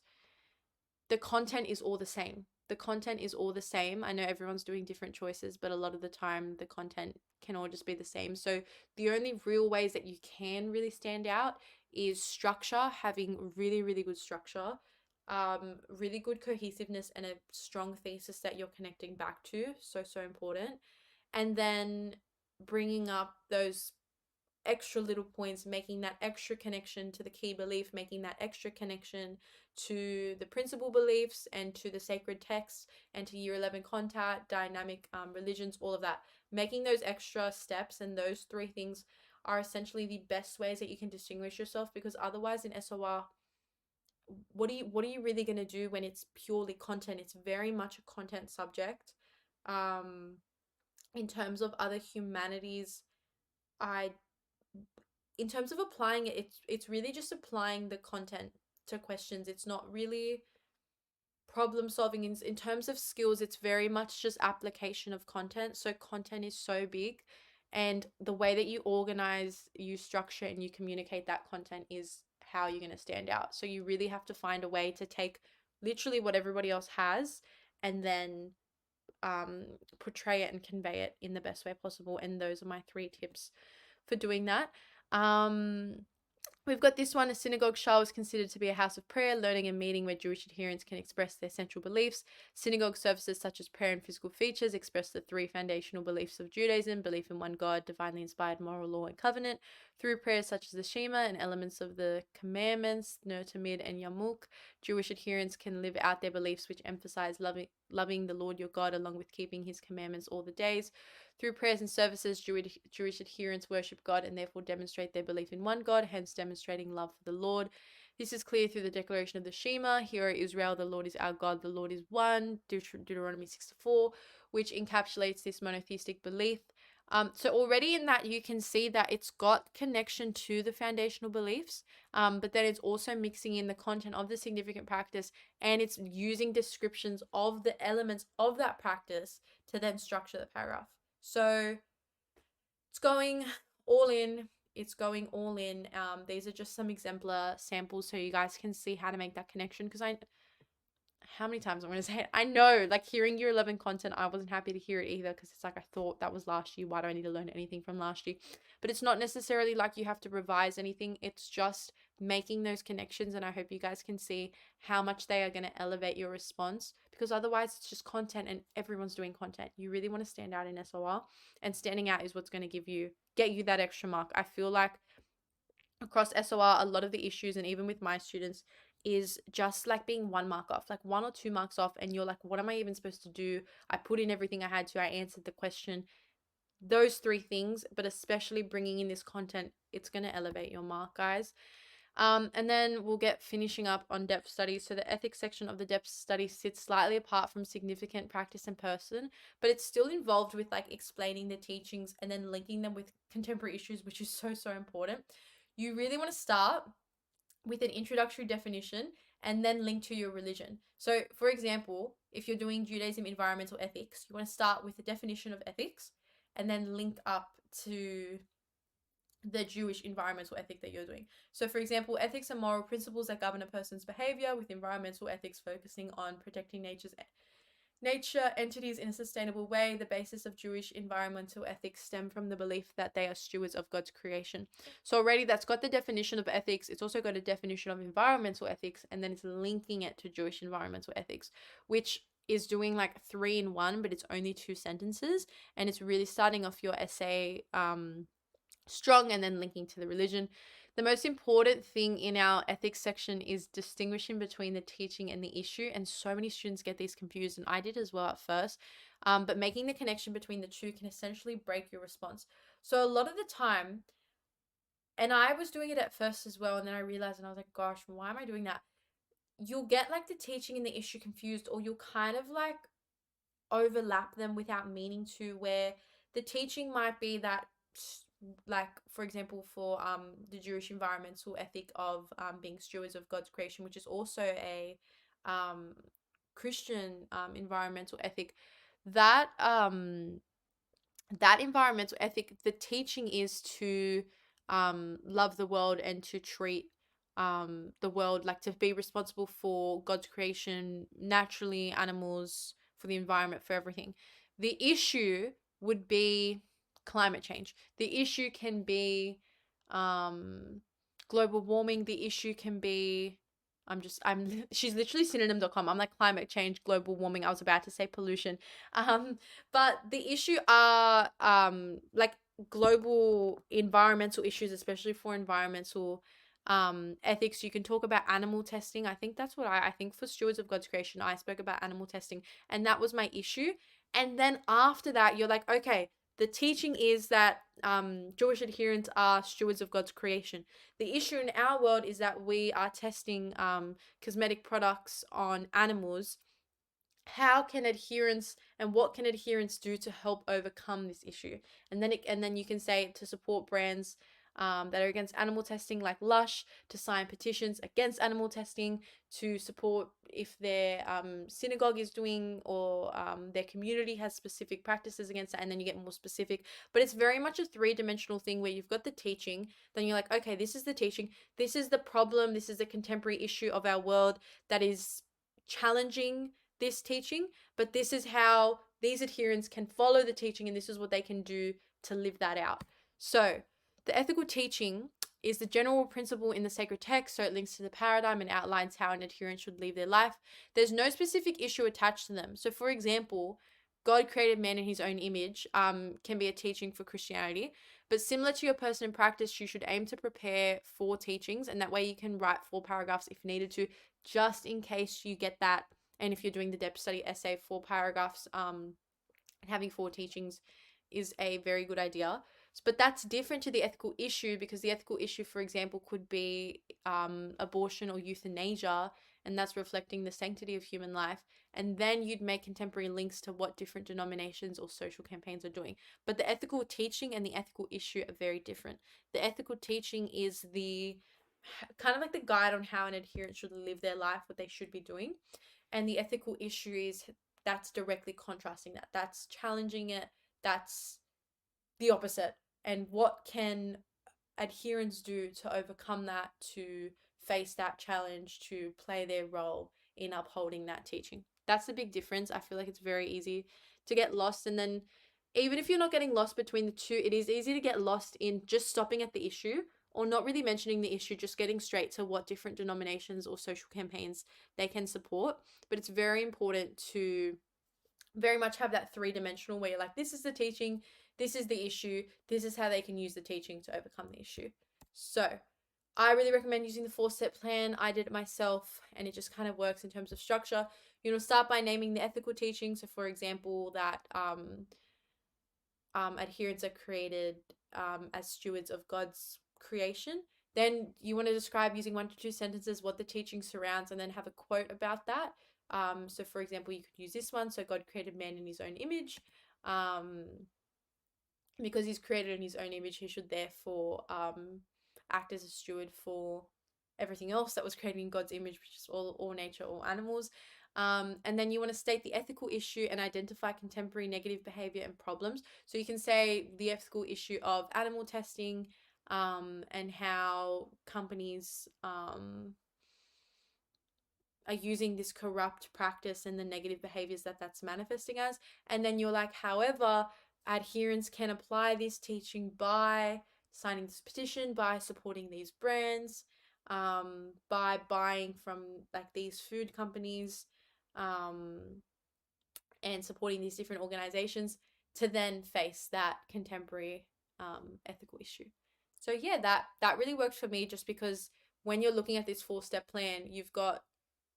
the content is all the same. I know everyone's doing different choices, but a lot of the time the content can all just be the same. So the only real ways that you can really stand out is structure, having really, really good structure, really good cohesiveness, and a strong thesis that you're connecting back to. So important. And then bringing up those extra little points, making that extra connection to the key belief, making that extra connection to the principal beliefs and to the sacred texts and to year 11 content, dynamic religions, all of that. Making those extra steps, and those three things are essentially the best ways that you can distinguish yourself, because otherwise in SOR, what are you really going to do when it's purely content? It's very much a content subject. In terms of other humanities, in terms of applying it, it's really just applying the content to questions. It's not really problem solving. In terms of skills, it's very much just application of content. So content is so big, and the way that you organize, you structure, and you communicate that content is how you're going to stand out. So you really have to find a way to take literally what everybody else has and then portray it and convey it in the best way possible. And those are my 3 tips for doing that. We've got this one: a synagogue shul is considered to be a house of prayer, learning, and meeting where Jewish adherents can express their central beliefs. Synagogue services such as prayer and physical features express the 3 foundational beliefs of Judaism: belief in one God, divinely inspired moral law and covenant. Through prayers such as the Shema and elements of the commandments, Ner Tamid and Yamuk, Jewish adherents can live out their beliefs, which emphasize loving the Lord your God along with keeping his commandments all the days. Through prayers and services, Jewish adherents worship God and therefore demonstrate their belief in one God, hence demonstrating love for the Lord. This is clear through the declaration of the Shema: "Hear, O Israel, the Lord is our God, the Lord is one," Deuteronomy 6:4, which encapsulates this monotheistic belief. So already in that, you can see that it's got connection to the foundational beliefs, but then it's also mixing in the content of the significant practice, and it's using descriptions of the elements of that practice to then structure the paragraph. So it's going all in. it's going all in. These are just some exemplar samples so you guys can see how to make that connection, because how many times I'm going to say it? I know, like, hearing year 11 content, I wasn't happy to hear it either, because it's like, I thought that was last year. Why do I need to learn anything from last year? But it's not necessarily like you have to revise anything. It's just making those connections. And I hope you guys can see how much they are going to elevate your response, because otherwise it's just content and everyone's doing content. You really want to stand out in SOR, and standing out is what's going to get you that extra mark. I feel like across SOR, a lot of the issues, and even with my students, is just like being 1 mark off, like 1 or 2 marks off, and you're like, what am I even supposed to do? I put in everything I had to, I answered the question. Those 3 things, but especially bringing in this content, it's going to elevate your mark, guys. And then we'll get finishing up on depth studies. So the ethics section of the depth study sits slightly apart from significant practice in person, but it's still involved with like explaining the teachings and then linking them with contemporary issues, which is so, so important. You really want to start with an introductory definition and then link to your religion. So, for example, if you're doing Judaism environmental ethics, you want to start with the definition of ethics and then link up to the Jewish environmental ethic that you're doing. So, for example, ethics and moral principles that govern a person's behavior, with environmental ethics focusing on protecting nature entities in a sustainable way. The basis of Jewish environmental ethics stem from the belief that they are stewards of God's creation. So already that's got the definition of ethics. It's also got a definition of environmental ethics, and then it's linking it to Jewish environmental ethics, which is doing like 3 in 1, but it's only 2 sentences, and it's really starting off your essay strong and then linking to the religion. The most important thing in our ethics section is distinguishing between the teaching and the issue. And so many students get these confused, and I did as well at first. But making the connection between the two can essentially break your response. So a lot of the time, and I was doing it at first as well, and then I realized, and I was like, gosh, why am I doing that? You'll get like the teaching and the issue confused, or you'll kind of like overlap them without meaning to, where the teaching might be that, like, for example, for the Jewish environmental ethic of being stewards of God's creation, which is also a Christian environmental ethic, that that environmental ethic, the teaching is to love the world and to treat the world, like to be responsible for God's creation, naturally, animals, for the environment, for everything. The issue would be climate change. The issue can be global warming. The issue can be she's literally synonym.com. I'm like climate change, global warming. I was about to say pollution. But the issue are like global environmental issues, especially for environmental ethics. You can talk about animal testing. I think that's what I think for stewards of God's creation, I spoke about animal testing, and that was my issue. And then after that, you're like, okay, the teaching is that Jewish adherents are stewards of God's creation. The issue in our world is that we are testing cosmetic products on animals. How can adherents, and what can adherents do to help overcome this issue? And then you can say to support brands that are against animal testing, like Lush, to sign petitions against animal testing, to support if their synagogue is doing, or their community has specific practices against that, and then you get more specific. But it's very much a 3-dimensional thing, where you've got the teaching, then you're like, okay, this is the teaching, this is the problem, this is the contemporary issue of our world that is challenging this teaching, but this is how these adherents can follow the teaching, and this is what they can do to live that out. So the ethical teaching is the general principle in the sacred text, so it links to the paradigm and outlines how an adherent should live their life. There's no specific issue attached to them. So, for example, God created man in his own image can be a teaching for Christianity. But similar to your person in practice, you should aim to prepare 4 teachings, and that way you can write 4 paragraphs if needed to, just in case you get that. And if you're doing the depth study essay, 4 paragraphs, having 4 teachings is a very good idea. But that's different to the ethical issue, because the ethical issue, for example, could be abortion or euthanasia, and that's reflecting the sanctity of human life. And then you'd make contemporary links to what different denominations or social campaigns are doing. But the ethical teaching and the ethical issue are very different. The ethical teaching is the kind of like the guide on how an adherent should live their life, what they should be doing. And the ethical issue is that's directly contrasting that. That's challenging it. That's the opposite. And what can adherents do to overcome that, to face that challenge, to play their role in upholding that teaching. That's the big difference. I feel like it's very easy to get lost. And then, even if you're not getting lost between the two, it is easy to get lost in just stopping at the issue or not really mentioning the issue, just getting straight to what different denominations or social campaigns they can support. But it's very important to very much have that three-dimensional where you're like, this is the teaching, this is the issue, this is how they can use the teaching to overcome the issue. So I really recommend using the 4-step plan. I did it myself and it just kind of works in terms of structure. You know, start by naming the ethical teaching. So for example, that adherents are created as stewards of God's creation. Then you want to describe using 1 to 2 sentences what the teaching surrounds and then have a quote about that. So for example, you could use this one. So God created man in his own image. Because he's created in his own image, he should therefore act as a steward for everything else that was created in God's image, which is all nature, all animals. And then you want to state the ethical issue and identify contemporary negative behavior and problems. So you can say the ethical issue of animal testing, and how companies are using this corrupt practice and the negative behaviors that that's manifesting as. And then you're like, however, adherents can apply this teaching by signing this petition, by supporting these brands, by buying from like these food companies, and supporting these different organizations to then face that contemporary ethical issue. So yeah, that really worked for me, just because when you're looking at this 4-step plan, you've got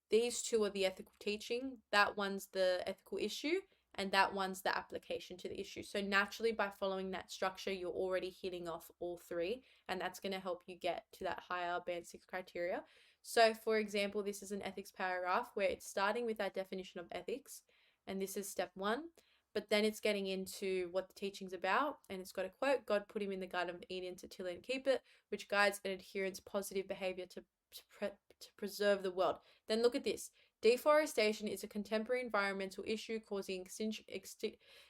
these two are the ethical teaching, that one's the ethical issue, and that one's the application to the issue. So naturally, by following that structure, you're already hitting off all three, and that's going to help you get to that higher band 6 criteria. So for example, this is an ethics paragraph where it's starting with our definition of ethics, and this is step 1. But then it's getting into what the teaching's about, and it's got a quote, God put him in the Garden of Eden to till and keep it, which guides an adherent's positive behavior to preserve the world. Then look at this. Deforestation is a contemporary environmental issue causing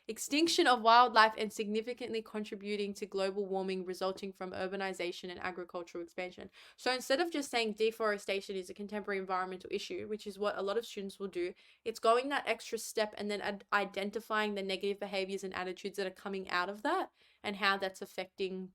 extinction of wildlife and significantly contributing to global warming resulting from urbanization and agricultural expansion. So instead of just saying deforestation is a contemporary environmental issue, which is what a lot of students will do, it's going that extra step and then identifying the negative behaviors and attitudes that are coming out of that and how that's affecting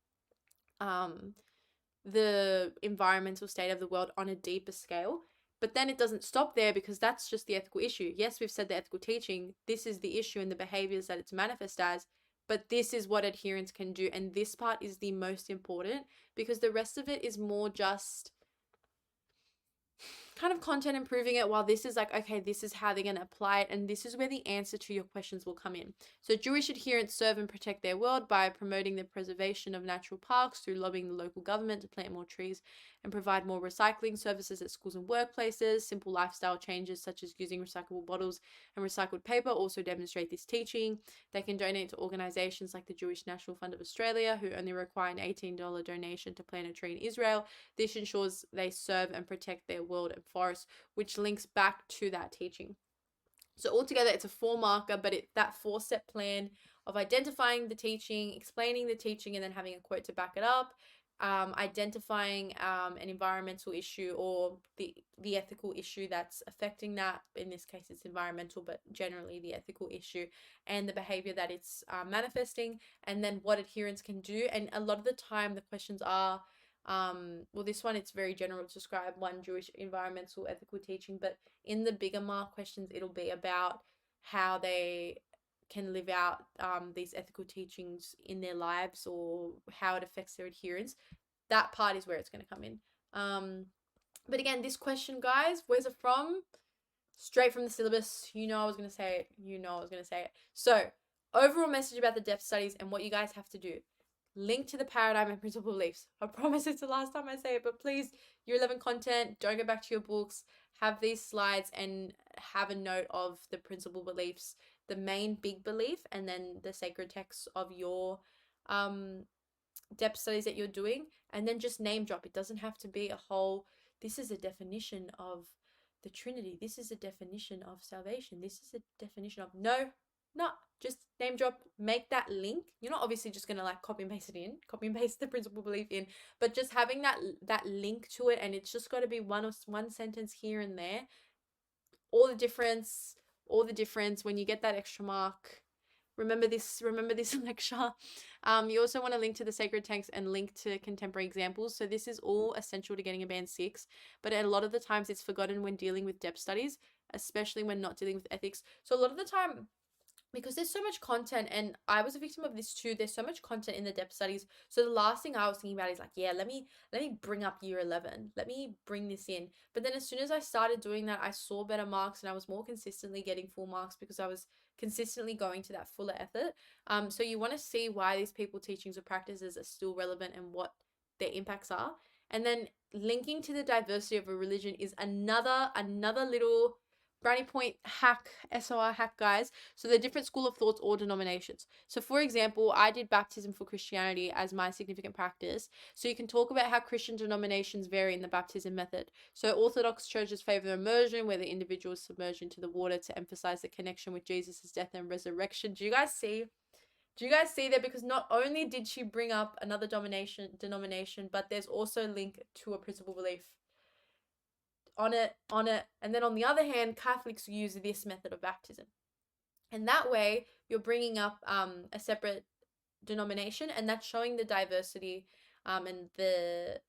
the environmental state of the world on a deeper scale. But then it doesn't stop there, because that's just the ethical issue. Yes, we've said the ethical teaching, this is the issue and the behaviors that it's manifest as, but this is what adherents can do. And this part is the most important, because the rest of it is more just kind of content improving it, while this is like, okay, this is how they're going to apply it, and this is where the answer to your questions will come in. So Jewish adherents serve and protect their world by promoting the preservation of natural parks through lobbying the local government to plant more trees and provide more recycling services at schools and workplaces. Simple lifestyle changes such as using recyclable bottles and recycled paper also demonstrate this teaching. They can donate to organizations like the Jewish National Fund of Australia, who only require an $18 donation to plant a tree in Israel. This ensures they serve and protect their world and forest, which links back to that teaching. So altogether, it's a 4-marker, but that 4-step plan of identifying the teaching, explaining the teaching, and then having a quote to back it up, identifying an environmental issue or the ethical issue that's affecting that. In this case, it's environmental, but generally the ethical issue and the behavior that it's manifesting, and then what adherents can do. And a lot of the time, the questions are, well, this one, it's very general to describe one Jewish environmental ethical teaching, but in the bigger mark questions, it'll be about how they can live out these ethical teachings in their lives, or how it affects their adherence. That part is where it's going to come in. But again, this question, guys, where's it from? Straight from the syllabus. You know I was going to say it. So, overall message about the depth studies and what you guys have to do. Link to the paradigm and principal beliefs. I promise it's the last time I say it, but please, year 11 content, don't go back to your books. Have these slides and have a note of the principal beliefs, the main big belief, and then the sacred texts of your depth studies that you're doing, and then just name drop. It doesn't have to be a whole, this is a definition of the Trinity, this is a definition of salvation, this is a definition of, no, No, just name drop, make that link. You're not obviously just gonna like copy and paste it in, copy and paste the principal belief in, but just having that link to it, and it's just got to be one sentence here and there. All the difference, all the difference when you get that extra mark. Remember this lecture. You also want to link to the sacred texts and link to contemporary examples. So this is all essential to getting a band 6, but a lot of the times it's forgotten when dealing with depth studies, especially when not dealing with ethics. So a lot of the time, because there's so much content, and I was a victim of this too, there's so much content in the depth studies. So the last thing I was thinking about is like, yeah, let me bring up year 11, let me bring this in. But then as soon as I started doing that, I saw better marks and I was more consistently getting full marks because I was consistently going to that fuller effort. So you want to see why these people teachings or practices are still relevant and what their impacts are. And then linking to the diversity of a religion is another little brownie point hack, SOR hack, guys. So the different school of thoughts or denominations. So for example, I did baptism for Christianity as my significant practice. So you can talk about how Christian denominations vary in the baptism method. So Orthodox churches favor immersion, where the individual is submerged into the water to emphasize the connection with Jesus' death and resurrection. Do you guys see? Do you guys see that? Because not only did she bring up another denomination, but there's also a link to a principal belief on it. And then on the other hand, Catholics use this method of baptism. And that way, you're bringing up a separate denomination, and that's showing the diversity and the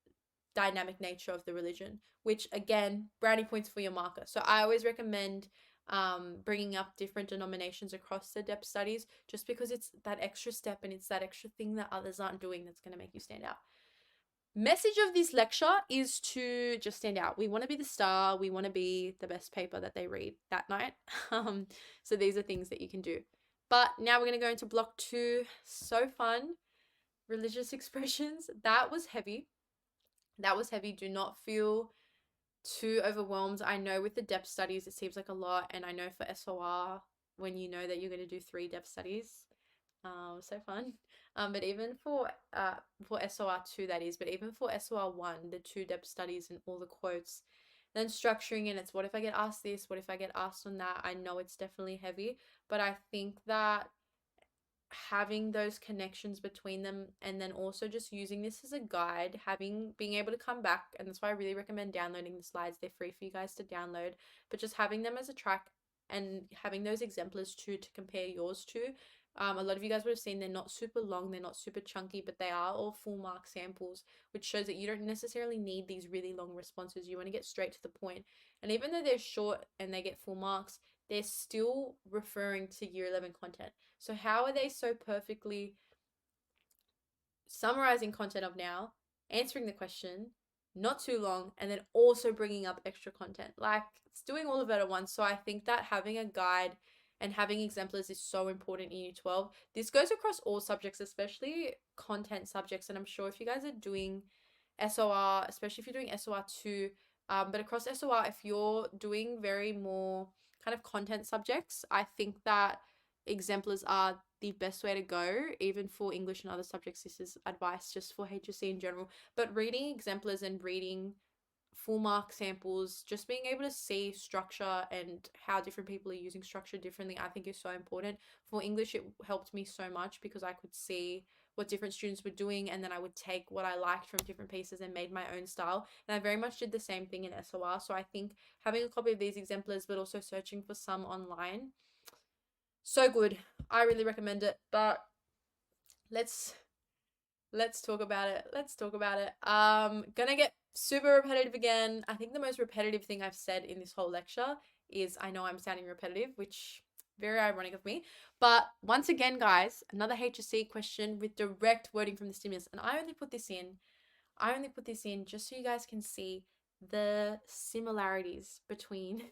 dynamic nature of the religion, which again, brownie points for your marker. So I always recommend bringing up different denominations across the depth studies, just because it's that extra step and it's that extra thing that others aren't doing that's going to make you stand out. Message of this lecture is to just stand out. We want to be the star. We want to be the best paper that they read that night. So these are things that you can do. But now we're going to go into block 2. So fun. Religious expressions. That was heavy. Do not feel too overwhelmed. I know with the depth studies, it seems like a lot. And I know for SOR, when you know that you're going to do 3 depth studies, so fun. But even for SOR2, that is, but even for SOR1, the 2 depth studies and all the quotes, then structuring it, it's what if I get asked this, what if I get asked on that. I know it's definitely heavy, but I think that having those connections between them, and then also just using this as a guide, being able to come back, and that's why I really recommend downloading the slides. They're free for you guys to download, but just having them as a track and having those exemplars too to compare yours to. A lot of you guys would have seen they're not super long, they're not super chunky, but they are all full mark samples, which shows that you don't necessarily need these really long responses. You want to get straight to the point. And even though they're short and they get full marks, they're still referring to year 11 content. So how are they so perfectly summarizing content of now, answering the question, not too long, and then also bringing up extra content? Like, it's doing all of it at once. So I think that having a guide and having exemplars is so important in Year 12. This goes across all subjects, especially content subjects. And I'm sure if you guys are doing SOR, especially if you're doing SOR2, but across SOR, if you're doing very more kind of content subjects, I think that exemplars are the best way to go. Even for English and other subjects, this is advice just for HSC in general. But reading exemplars and reading full mark samples, just being able to see structure and how different people are using structure differently, I think is so important. For English, it helped me so much because I could see what different students were doing, and then I would take what I liked from different pieces and made my own style. And I very much did the same thing in SOR. So I think having a copy of these exemplars, but also searching for some online, so good. I really recommend it. But let's talk about it. Gonna get super repetitive again. I think the most repetitive thing I've said in this whole lecture is, I know I'm sounding repetitive, which very ironic of me. But once again, guys, another HSC question with direct wording from the stimulus. And I only put this in just so you guys can see the similarities between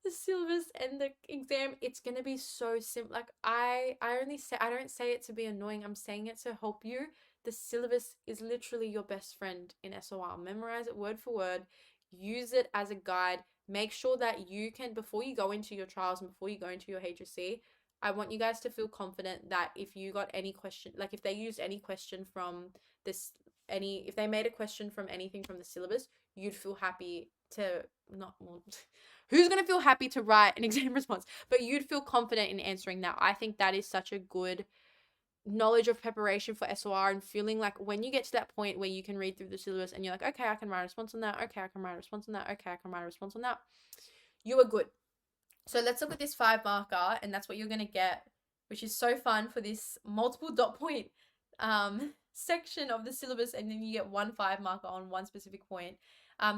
the syllabus and the exam. It's gonna be so simple. Like, I don't say it to be annoying. I'm saying it to help you. The syllabus is literally your best friend in SOR. Memorize it word for word. Use it as a guide. Make sure that you can, before you go into your trials and before you go into your HSC, I want you guys to feel confident that if you got any question, like if they used any question from this, if they made a question from anything from the syllabus, you'd feel happy to not well, who's going to feel happy to write an exam response, but you'd feel confident in answering that. I think that is such a good knowledge of preparation for SOR, and feeling like when you get to that point where you can read through the syllabus and you're like, okay, I can write a response on that. Okay, I can write a response on that. Okay, I can write a response on that. You are good. So let's look at this 5 marker, and that's what you're going to get, which is so fun for this multiple dot point section of the syllabus, and then you get 1 5 marker on one specific point.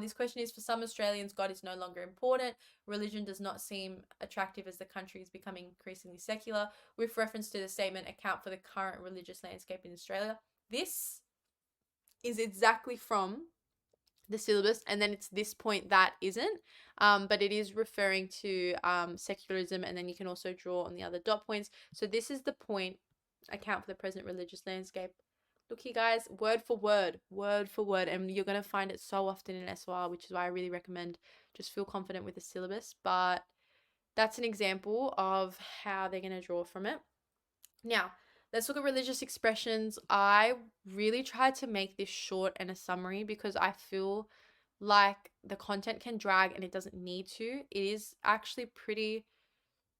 This question is, for some Australians, God is no longer important. Religion does not seem attractive as the country is becoming increasingly secular. With reference to the statement, account for the current religious landscape in Australia. This is exactly from the syllabus, and then it's this point that isn't, but it is referring to secularism, and then you can also draw on the other dot points. So this is the point, account for the present religious landscape. Look here, guys, word for word, and you're going to find it so often in SOR, which is why I really recommend just feel confident with the syllabus. But that's an example of how they're going to draw from it. Now, let's look at religious expressions. I really tried to make this short and a summary because I feel like the content can drag and it doesn't need to. It is actually pretty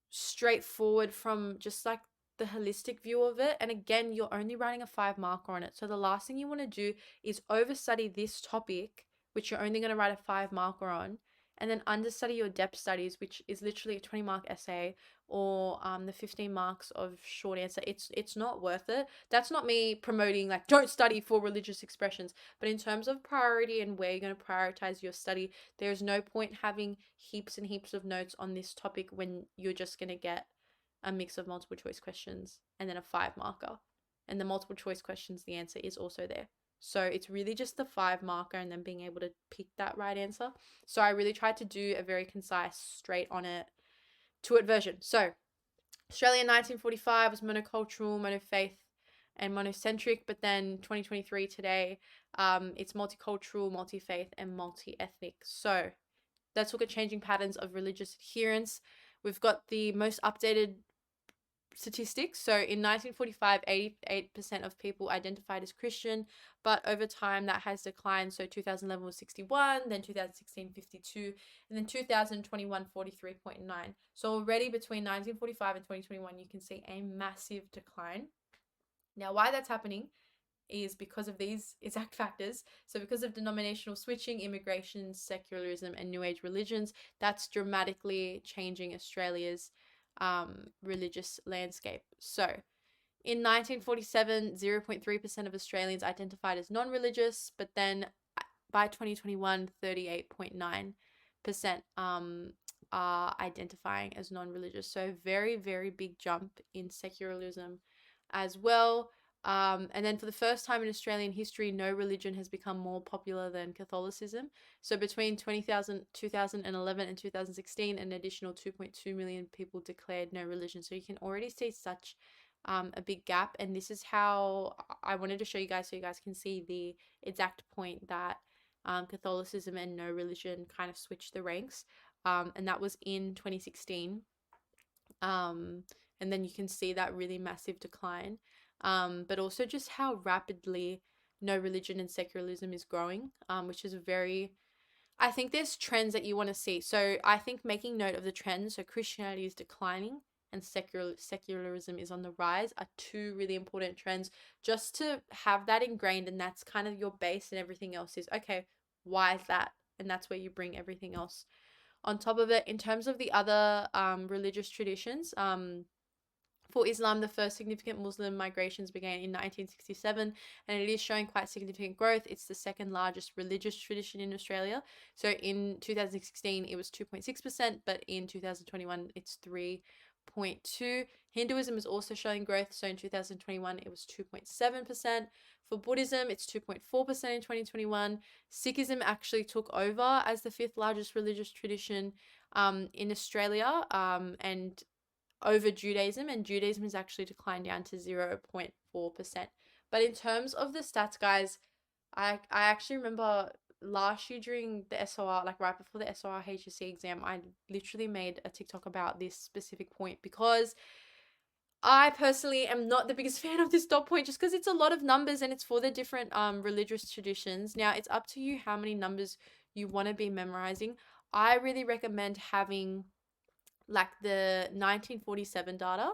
straightforward from just like the holistic view of it. And again, you're only writing a 5 marker on it. So the last thing you want to do is overstudy this topic, which you're only going to write a 5 marker on, and then understudy your depth studies, which is literally a 20 mark essay, or the 15 marks of short answer. It's not worth it. That's not me promoting like don't study for religious expressions, but in terms of priority and where you're going to prioritize your study, there's no point having heaps and heaps of notes on this topic when you're just going to get a mix of multiple choice questions and then a 5 marker. And the multiple choice questions, the answer is also there. So it's really just the 5 marker and then being able to pick that right answer. So I really tried to do a very concise, straight on it, to it version. So Australia in 1945 was monocultural, monofaith, and monocentric, but then 2023 today, it's multicultural, multi-faith, and multi-ethnic. So let's look at changing patterns of religious adherence. We've got the most updated statistics. So in 1945, 88% of people identified as Christian, but over time that has declined. So 2011 was 61, then 2016, 52, and then 2021, 43.9. So already between 1945 and 2021, you can see a massive decline. Now, why that's happening is because of these exact factors. So because of denominational switching, immigration, secularism, and New Age religions, that's dramatically changing Australia's religious landscape. So in 1947, 0.3% of Australians identified as non-religious, but then by 2021, 38.9% are identifying as non-religious. So very, very big jump in secularism as well. And then for the first time in Australian history, no religion has become more popular than Catholicism. So between 2011 and 2016, an additional 2.2 million people declared no religion. So you can already see such a big gap. And this is how I wanted to show you guys so you guys can see the exact point that Catholicism and no religion kind of switched the ranks. And that was in 2016. And then you can see that really massive decline. But also just how rapidly no religion and secularism is growing, which is I think there's trends that you want to see. So I think making note of the trends, so Christianity is declining and secularism is on the rise, are 2 really important trends just to have that ingrained, and that's kind of your base, and everything else is, okay, why is that? And that's where you bring everything else on top of it. In terms of the other religious traditions, for Islam, the first significant Muslim migrations began in 1967, and it is showing quite significant growth. It's the second largest religious tradition in Australia. So in 2016, it was 2.6%, but in 2021, it's 3.2%. Hinduism is also showing growth. So in 2021, it was 2.7%. For Buddhism, it's 2.4% in 2021. Sikhism actually took over as the 5th largest religious tradition in Australia, and over Judaism, and Judaism has actually declined down to 0.4%. But in terms of the stats, guys, I actually remember last year during the SOR, like right before the SOR HSC exam, I literally made a TikTok about this specific point because I personally am not the biggest fan of this dot point, just because it's a lot of numbers and it's for the different religious traditions. Now, it's up to you how many numbers you want to be memorizing, I really recommend having like the 1947 data,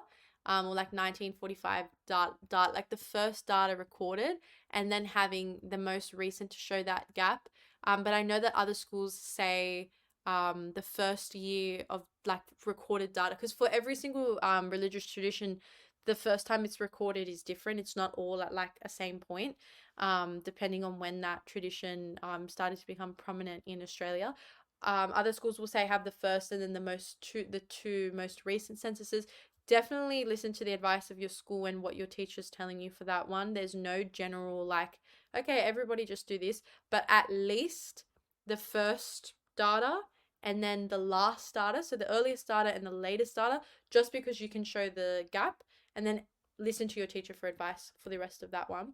or like 1945 data, like the first data recorded, and then having the most recent to show that gap. But I know that other schools say the first year of like recorded data, because for every single religious tradition, the first time it's recorded is different. It's not all at like a same point, depending on when that tradition started to become prominent in Australia. Other schools will say have the first and then the two most recent censuses. Definitely listen to the advice of your school and what your teacher's telling you for that one. There's no general like, okay, everybody just do this, but at least the first data and then the last data, so the earliest data and the latest data, just because you can show the gap, and then listen to your teacher for advice for the rest of that one.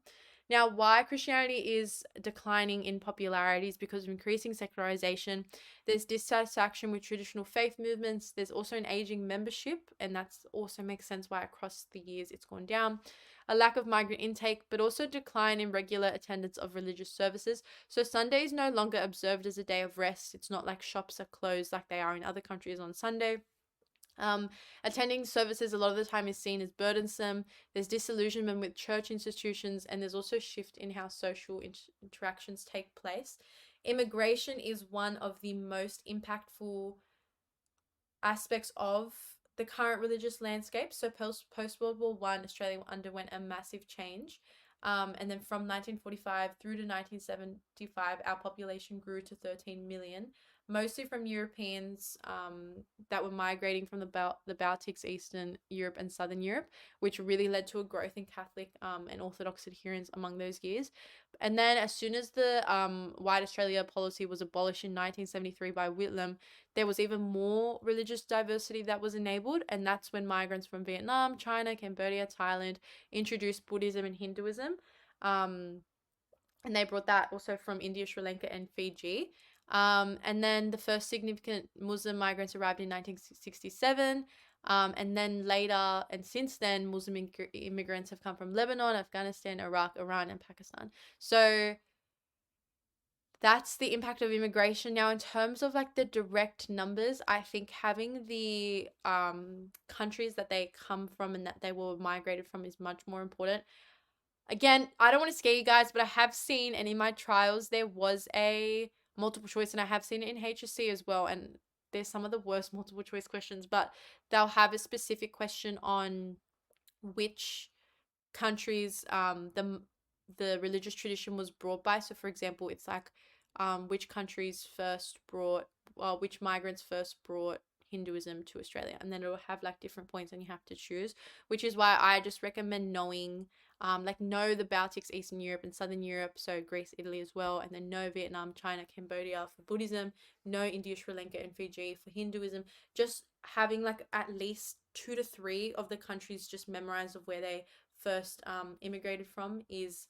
Now, why Christianity is declining in popularity is because of increasing secularization. There's dissatisfaction with traditional faith movements. There's also an aging membership, and that also makes sense why across the years it's gone down. A lack of migrant intake, but also decline in regular attendance of religious services. So Sunday is no longer observed as a day of rest. It's not like shops are closed like they are in other countries on Sunday. Attending services a lot of the time is seen as burdensome. There's disillusionment with church institutions, and there's also a shift in how social interactions take place. Immigration is one of the most impactful aspects of the current religious landscape. So post World War One, Australia underwent a massive change. And then from 1945 through to 1975, our population grew to 13 million, mostly from Europeans that were migrating from the Baltics, Eastern Europe, and Southern Europe, which really led to a growth in Catholic and Orthodox adherence among those years. And then, as soon as the White Australia policy was abolished in 1973 by Whitlam, there was even more religious diversity that was enabled, and that's when migrants from Vietnam, China, Cambodia, Thailand introduced Buddhism and Hinduism. And they brought that also from India, Sri Lanka, and Fiji. And then the first significant Muslim migrants arrived in 1967. And then later, and since then, Muslim immigrants have come from Lebanon, Afghanistan, Iraq, Iran, and Pakistan. So that's the impact of immigration. Now, in terms of like the direct numbers, I think having the countries that they come from and that they were migrated from is much more important. Again, I don't want to scare you guys, but I have seen, and in my trials, there was a multiple choice, and I have seen it in HSC as well. And there's some of the worst multiple choice questions, but they'll have a specific question on which countries the religious tradition was brought by. So, for example, it's like which countries first brought, which migrants first brought Hinduism to Australia, and then it'll have like different points, and you have to choose. Which is why I just recommend knowing, like know the Baltics, Eastern Europe, and Southern Europe, so Greece, Italy as well, and then know Vietnam, China, Cambodia for Buddhism, know India, Sri Lanka, and Fiji for Hinduism. Just having like at least 2 to 3 of the countries just memorized of where they first immigrated from is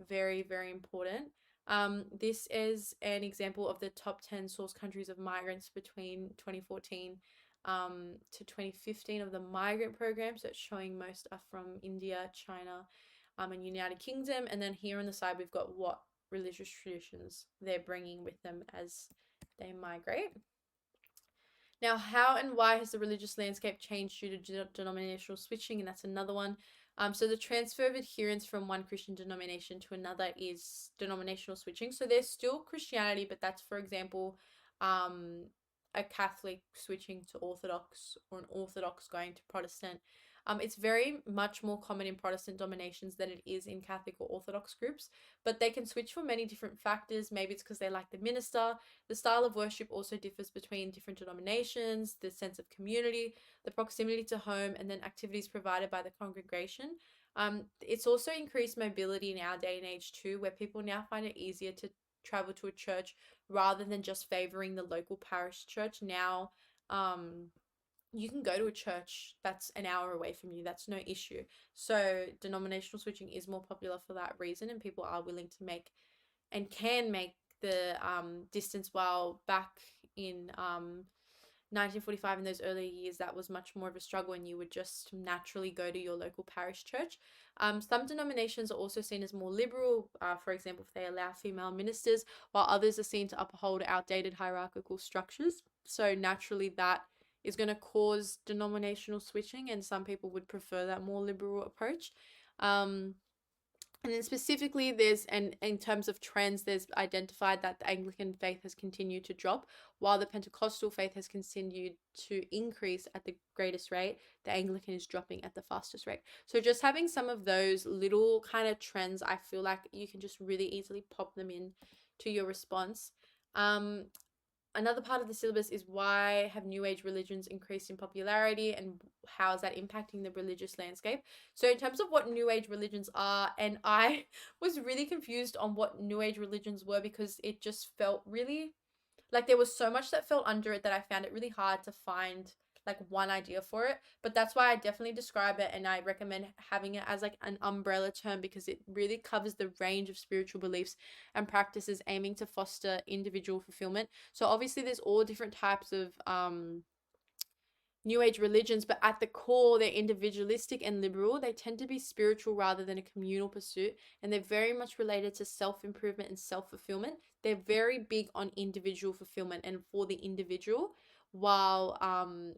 very, very important. This is an example of the top 10 source countries of migrants between 2014 to 2015 of the migrant program. So it's showing most are from India, China, and United Kingdom. And then here on the side, we've got what religious traditions they're bringing with them as they migrate. Now, how and why has the religious landscape changed due to denominational switching? And that's another one. So the transfer of adherence from one Christian denomination to another is denominational switching. So there's still Christianity, but that's, for example, a Catholic switching to Orthodox or an Orthodox going to Protestant. It's very much more common in Protestant dominations than it is in Catholic or Orthodox groups, but they can switch for many different factors. Maybe it's because they like the minister. The style of worship also differs between different denominations, the sense of community, the proximity to home, and then activities provided by the congregation. It's also increased mobility in our day and age too, where people now find it easier to travel to a church rather than just favoring the local parish church. Now, you can go to a church that's an hour away from you. That's no issue. So denominational switching is more popular for that reason, and people are willing to make and can make the distance. While back in 1945, in those earlier years, that was much more of a struggle, and you would just naturally go to your local parish church. Some denominations are also seen as more liberal, for example, if they allow female ministers, while others are seen to uphold outdated hierarchical structures. So naturally, that is going to cause denominational switching, and some people would prefer that more liberal approach. Um, and then specifically, there's, and in terms of trends, there's identified that the Anglican faith has continued to drop, while the Pentecostal faith has continued to increase at the greatest rate. The Anglican is dropping at the fastest rate. So just having some of those little kind of trends, I feel like you can just really easily pop them in to your response. Another part of the syllabus is why have New Age religions increased in popularity, and how is that impacting the religious landscape? So in terms of what New Age religions are, and I was really confused on what New Age religions were, because it just felt really like there was so much that fell under it that I found it really hard to find like one idea for it. But that's why I definitely describe it, and I recommend having it as like an umbrella term, because it really covers the range of spiritual beliefs and practices aiming to foster individual fulfillment. So obviously there's all different types of New Age religions, but at the core, they're individualistic and liberal. They tend to be spiritual rather than a communal pursuit, and they're very much related to self improvement and self fulfillment. They're very big on individual fulfillment and for the individual, while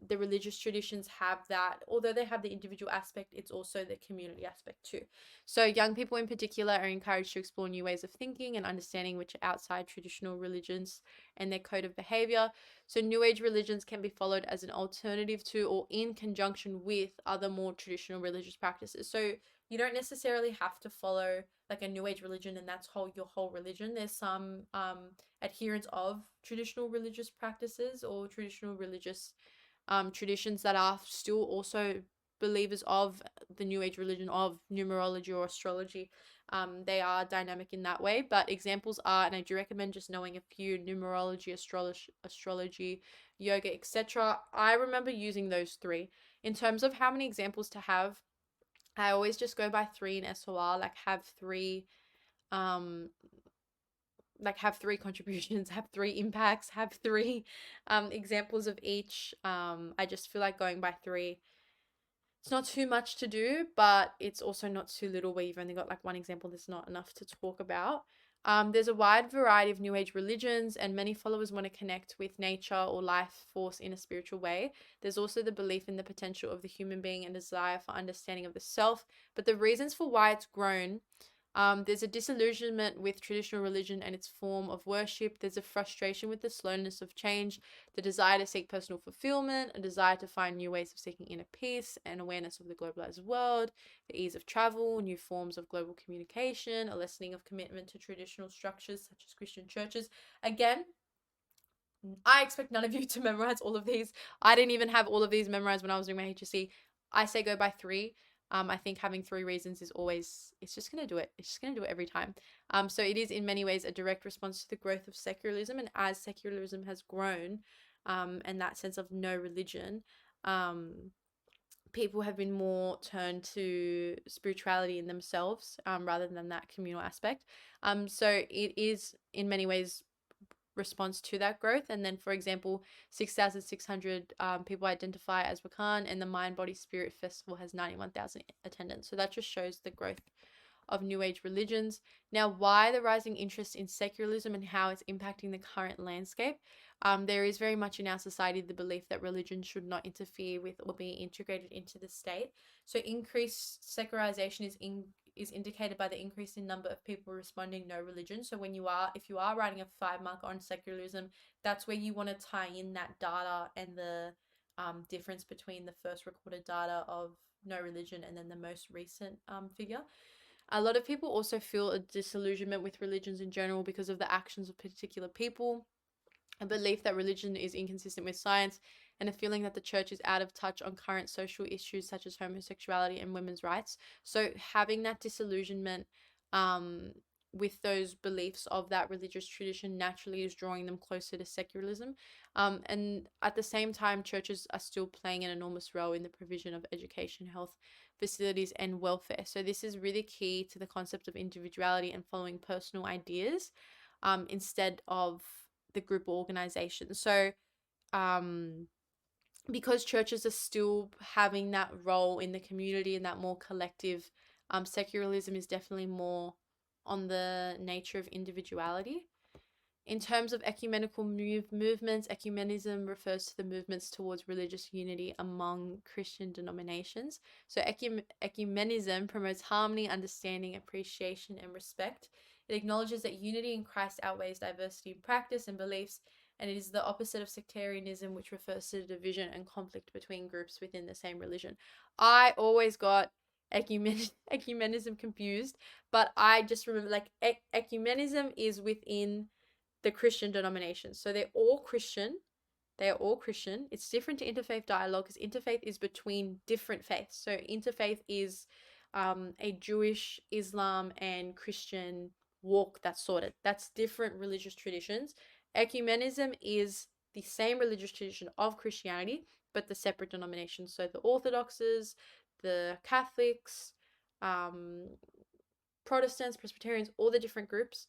the religious traditions have that, although they have the individual aspect, it's also the community aspect too. So, young people in particular are encouraged to explore new ways of thinking and understanding which are outside traditional religions and their code of behavior. So New Age religions can be followed as an alternative to or in conjunction with other more traditional religious practices. So you don't necessarily have to follow like a New Age religion and that's your whole religion. There's some adherents of traditional religious practices or traditional religious traditions that are still also believers of the New Age religion of numerology or astrology. They are dynamic in that way, but examples are, and I do recommend just knowing a few: numerology, astrology, yoga, etc. I remember using those three. In terms of how many examples to have, I always just go by three in SOR, um have three contributions, have three impacts, have three examples of each. I just feel like going by three, it's not too much to do, but it's also not too little where you've only got like one example. There's not enough to talk about. There's a wide variety of New Age religions, and many followers want to connect with nature or life force in a spiritual way. There's also the belief in the potential of the human being and desire for understanding of the self. But the reasons for why it's grown, there's a disillusionment with traditional religion and its form of worship. There's a frustration with the slowness of change, the desire to seek personal fulfillment, a desire to find new ways of seeking inner peace and awareness of the globalized world, the ease of travel, new forms of global communication, a lessening of commitment to traditional structures such as Christian churches. Again, I expect none of you to memorize all of these. I didn't even have all of these memorized when I was doing my HSC. I say go by three. I think having three reasons is always, it's just going to do it. It's just going to do it every time. So it is in many ways a direct response to the growth of secularism. And as secularism has grown, and that sense of no religion, people have been more turned to spirituality in themselves, rather than that communal aspect. So it is in many ways response to that growth. And then, for example, 6,600 people identify as Wakan, and the Mind Body Spirit Festival has 91,000 attendants. So that just shows the growth of New Age religions. Now, why the rising interest in secularism and how it's impacting the current landscape? There is very much in our society the belief that religion should not interfere with or be integrated into the state. So increased secularization is indicated by the increase in number of people responding no religion. So if you are writing a 5 mark on secularism, that's where you want to tie in that data and the difference between the first recorded data of no religion and then the most recent figure. A lot of people also feel a disillusionment with religions in general because of the actions of particular people, a belief that religion is inconsistent with science, and a feeling that the church is out of touch on current social issues such as homosexuality and women's rights. So having that disillusionment with those beliefs of that religious tradition naturally is drawing them closer to secularism. And at the same time, churches are still playing an enormous role in the provision of education, health facilities, and welfare. So this is really key to the concept of individuality and following personal ideas, instead of the group or organization. So because churches are still having that role in the community and that more collective, secularism is definitely more on the nature of individuality. In terms of ecumenical movements, ecumenism refers to the movements towards religious unity among Christian denominations. So, ecumenism promotes harmony, understanding, appreciation, and respect. It acknowledges that unity in Christ outweighs diversity in practice and beliefs, and it is the opposite of sectarianism, which refers to the division and conflict between groups within the same religion. I always got ecumenism confused, but I just remember like ecumenism is within the Christian denominations. So they're all Christian. They are all Christian. It's different to interfaith dialogue because interfaith is between different faiths. So interfaith is a Jewish, Islam, and Christian walk that's sorted. That's different religious traditions. Ecumenism is the same religious tradition of Christianity, but the separate denominations. So the Orthodoxes, the Catholics, um, Protestants, Presbyterians, all the different groups.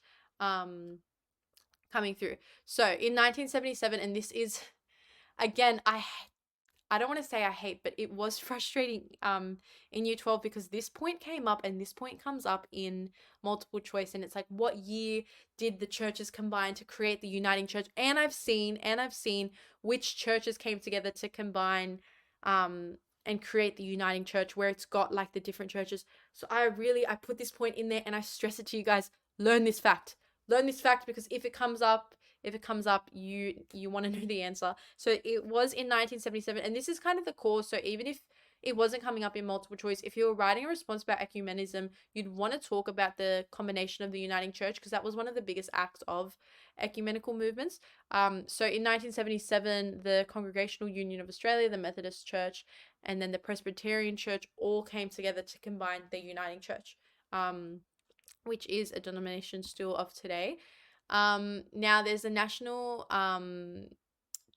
Coming through. So in 1977, and this is again, I don't want to say I hate, but it was frustrating in year 12 because this point came up and this point comes up in multiple choice, and it's like, what year did the churches combine to create the uniting church? And I've seen which churches came together to combine and create the uniting church, where it's got like the different churches. So I put this point in there and I stress it to you guys, learn this fact. Learn this fact because if it comes up, you want to know the answer. So it was in 1977, and this is kind of the core. So even if it wasn't coming up in multiple choice, if you were writing a response about ecumenism, you'd want to talk about the combination of the uniting church because that was one of the biggest acts of ecumenical movements. So in 1977, the Congregational Union of Australia, the Methodist Church, and then the Presbyterian Church all came together to combine the uniting church. Which is a denomination still of today. Now there's the National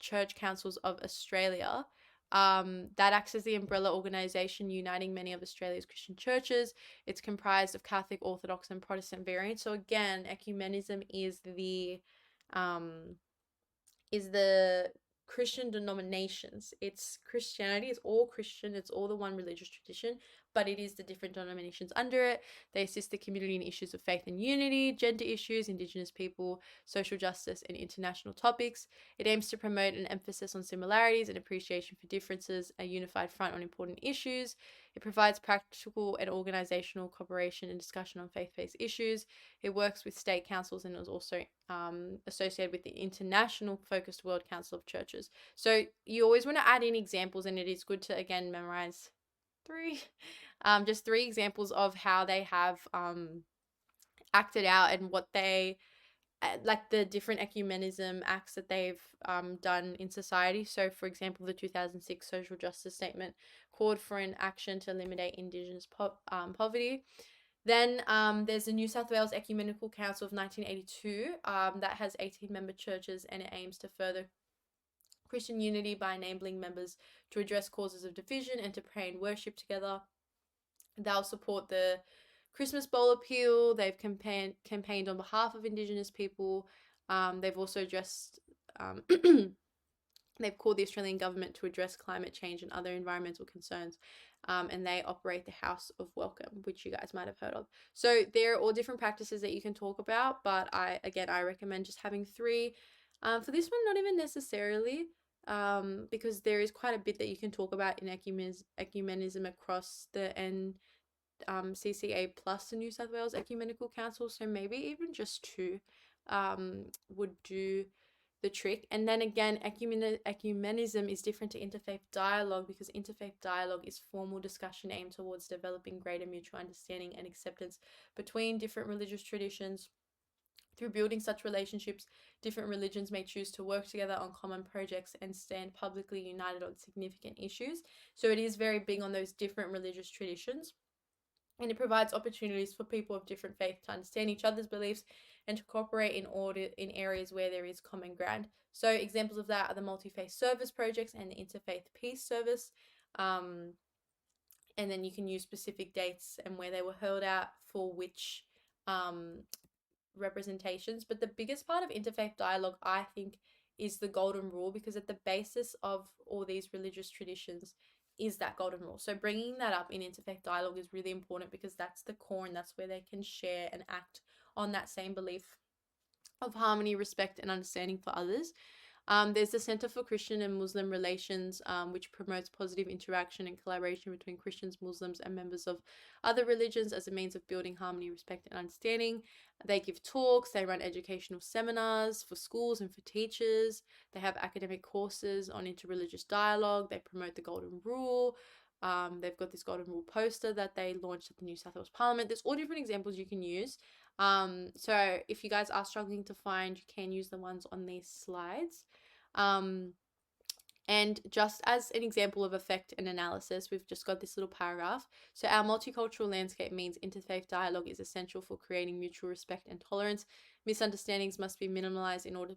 Church Councils of Australia. That acts as the umbrella organization uniting many of Australia's Christian churches. It's comprised of Catholic, Orthodox, and Protestant variants. So again, ecumenism is the Christian denominations. It's Christianity, it's all Christian, it's all the one religious tradition, but it is the different denominations under it. They assist the community in issues of faith and unity, gender issues, Indigenous people, social justice, and international topics. It aims to promote an emphasis on similarities and appreciation for differences, a unified front on important issues. It provides practical and organizational cooperation and discussion on faith-based issues. It works with state councils and is also associated with the International Focused World Council of Churches. So you always want to add in examples, and it is good to, again, memorize just three examples of how they have acted out and what they like the different ecumenism acts that they've done in society. So, for example, the 2006 Social Justice Statement called for an action to eliminate Indigenous poverty. Then there's the New South Wales Ecumenical Council of 1982 that has 18-member churches, and it aims to further Christian unity by enabling members to address causes of division and to pray and worship together. They'll support the Christmas Bowl appeal. They've campaigned on behalf of Indigenous people. They've also addressed, they've called the Australian government to address climate change and other environmental concerns. And they operate the House of Welcome, which you guys might have heard of. So there are all different practices that you can talk about, but I recommend just having three. For this one, not even necessarily, because there is quite a bit that you can talk about in ecumenism across the CCA plus the New South Wales Ecumenical Council. So maybe even just two would do the trick. And then again, ecumenism is different to interfaith dialogue because interfaith dialogue is formal discussion aimed towards developing greater mutual understanding and acceptance between different religious traditions. Through building such relationships, different religions may choose to work together on common projects and stand publicly united on significant issues. So it is very big on those different religious traditions. And it provides opportunities for people of different faiths to understand each other's beliefs and to cooperate in areas where there is common ground. So examples of that are the multi-faith service projects and the interfaith peace service. And then you can use specific dates and where they were held at for which representations. But the biggest part of interfaith dialogue, I think, is the golden rule, because at the basis of all these religious traditions is that golden rule. So bringing that up in interfaith dialogue is really important, because that's the core, and that's where they can share and act on that same belief of harmony, respect, and understanding for others. There's the Center for Christian and Muslim Relations, which promotes positive interaction and collaboration between Christians, Muslims, and members of other religions as a means of building harmony, respect, and understanding. They give talks, they run educational seminars for schools and for teachers. They have academic courses on interreligious dialogue. They promote the Golden Rule. They've got this Golden Rule poster that they launched at the New South Wales Parliament. There's all different examples you can use. So if you guys are struggling to find, you can use the ones on these slides. And just as an example of effect and analysis, we've just got this little paragraph. So our multicultural landscape means interfaith dialogue is essential for creating mutual respect and tolerance. Misunderstandings must be minimalized in order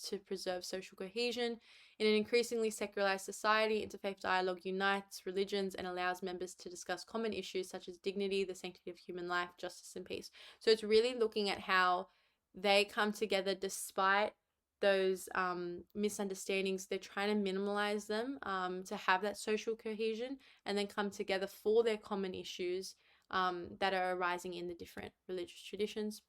to preserve social cohesion. In an increasingly secularized society, interfaith dialogue unites religions and allows members to discuss common issues such as dignity, the sanctity of human life, justice, and peace. So it's really looking at how they come together despite those misunderstandings. They're trying to minimize them to have that social cohesion, and then come together for their common issues that are arising in the different religious traditions.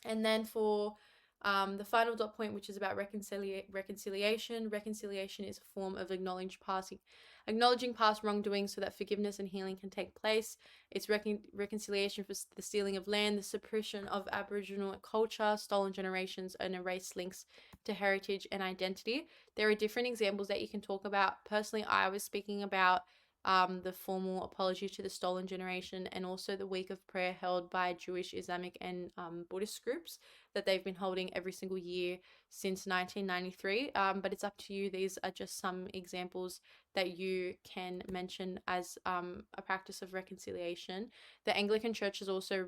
And then for the final dot point, which is about reconciliation. Reconciliation is a form of acknowledging past wrongdoing so that forgiveness and healing can take place. It's reconciliation for the stealing of land, the suppression of Aboriginal culture, stolen generations, and erased links to heritage and identity. There are different examples that you can talk about. Personally, I was speaking about the formal apology to the stolen generation, and also the week of prayer held by Jewish, Islamic, and Buddhist groups that they've been holding every single year since 1993. But it's up to you. These are just some examples that you can mention as a practice of reconciliation. The Anglican Church has also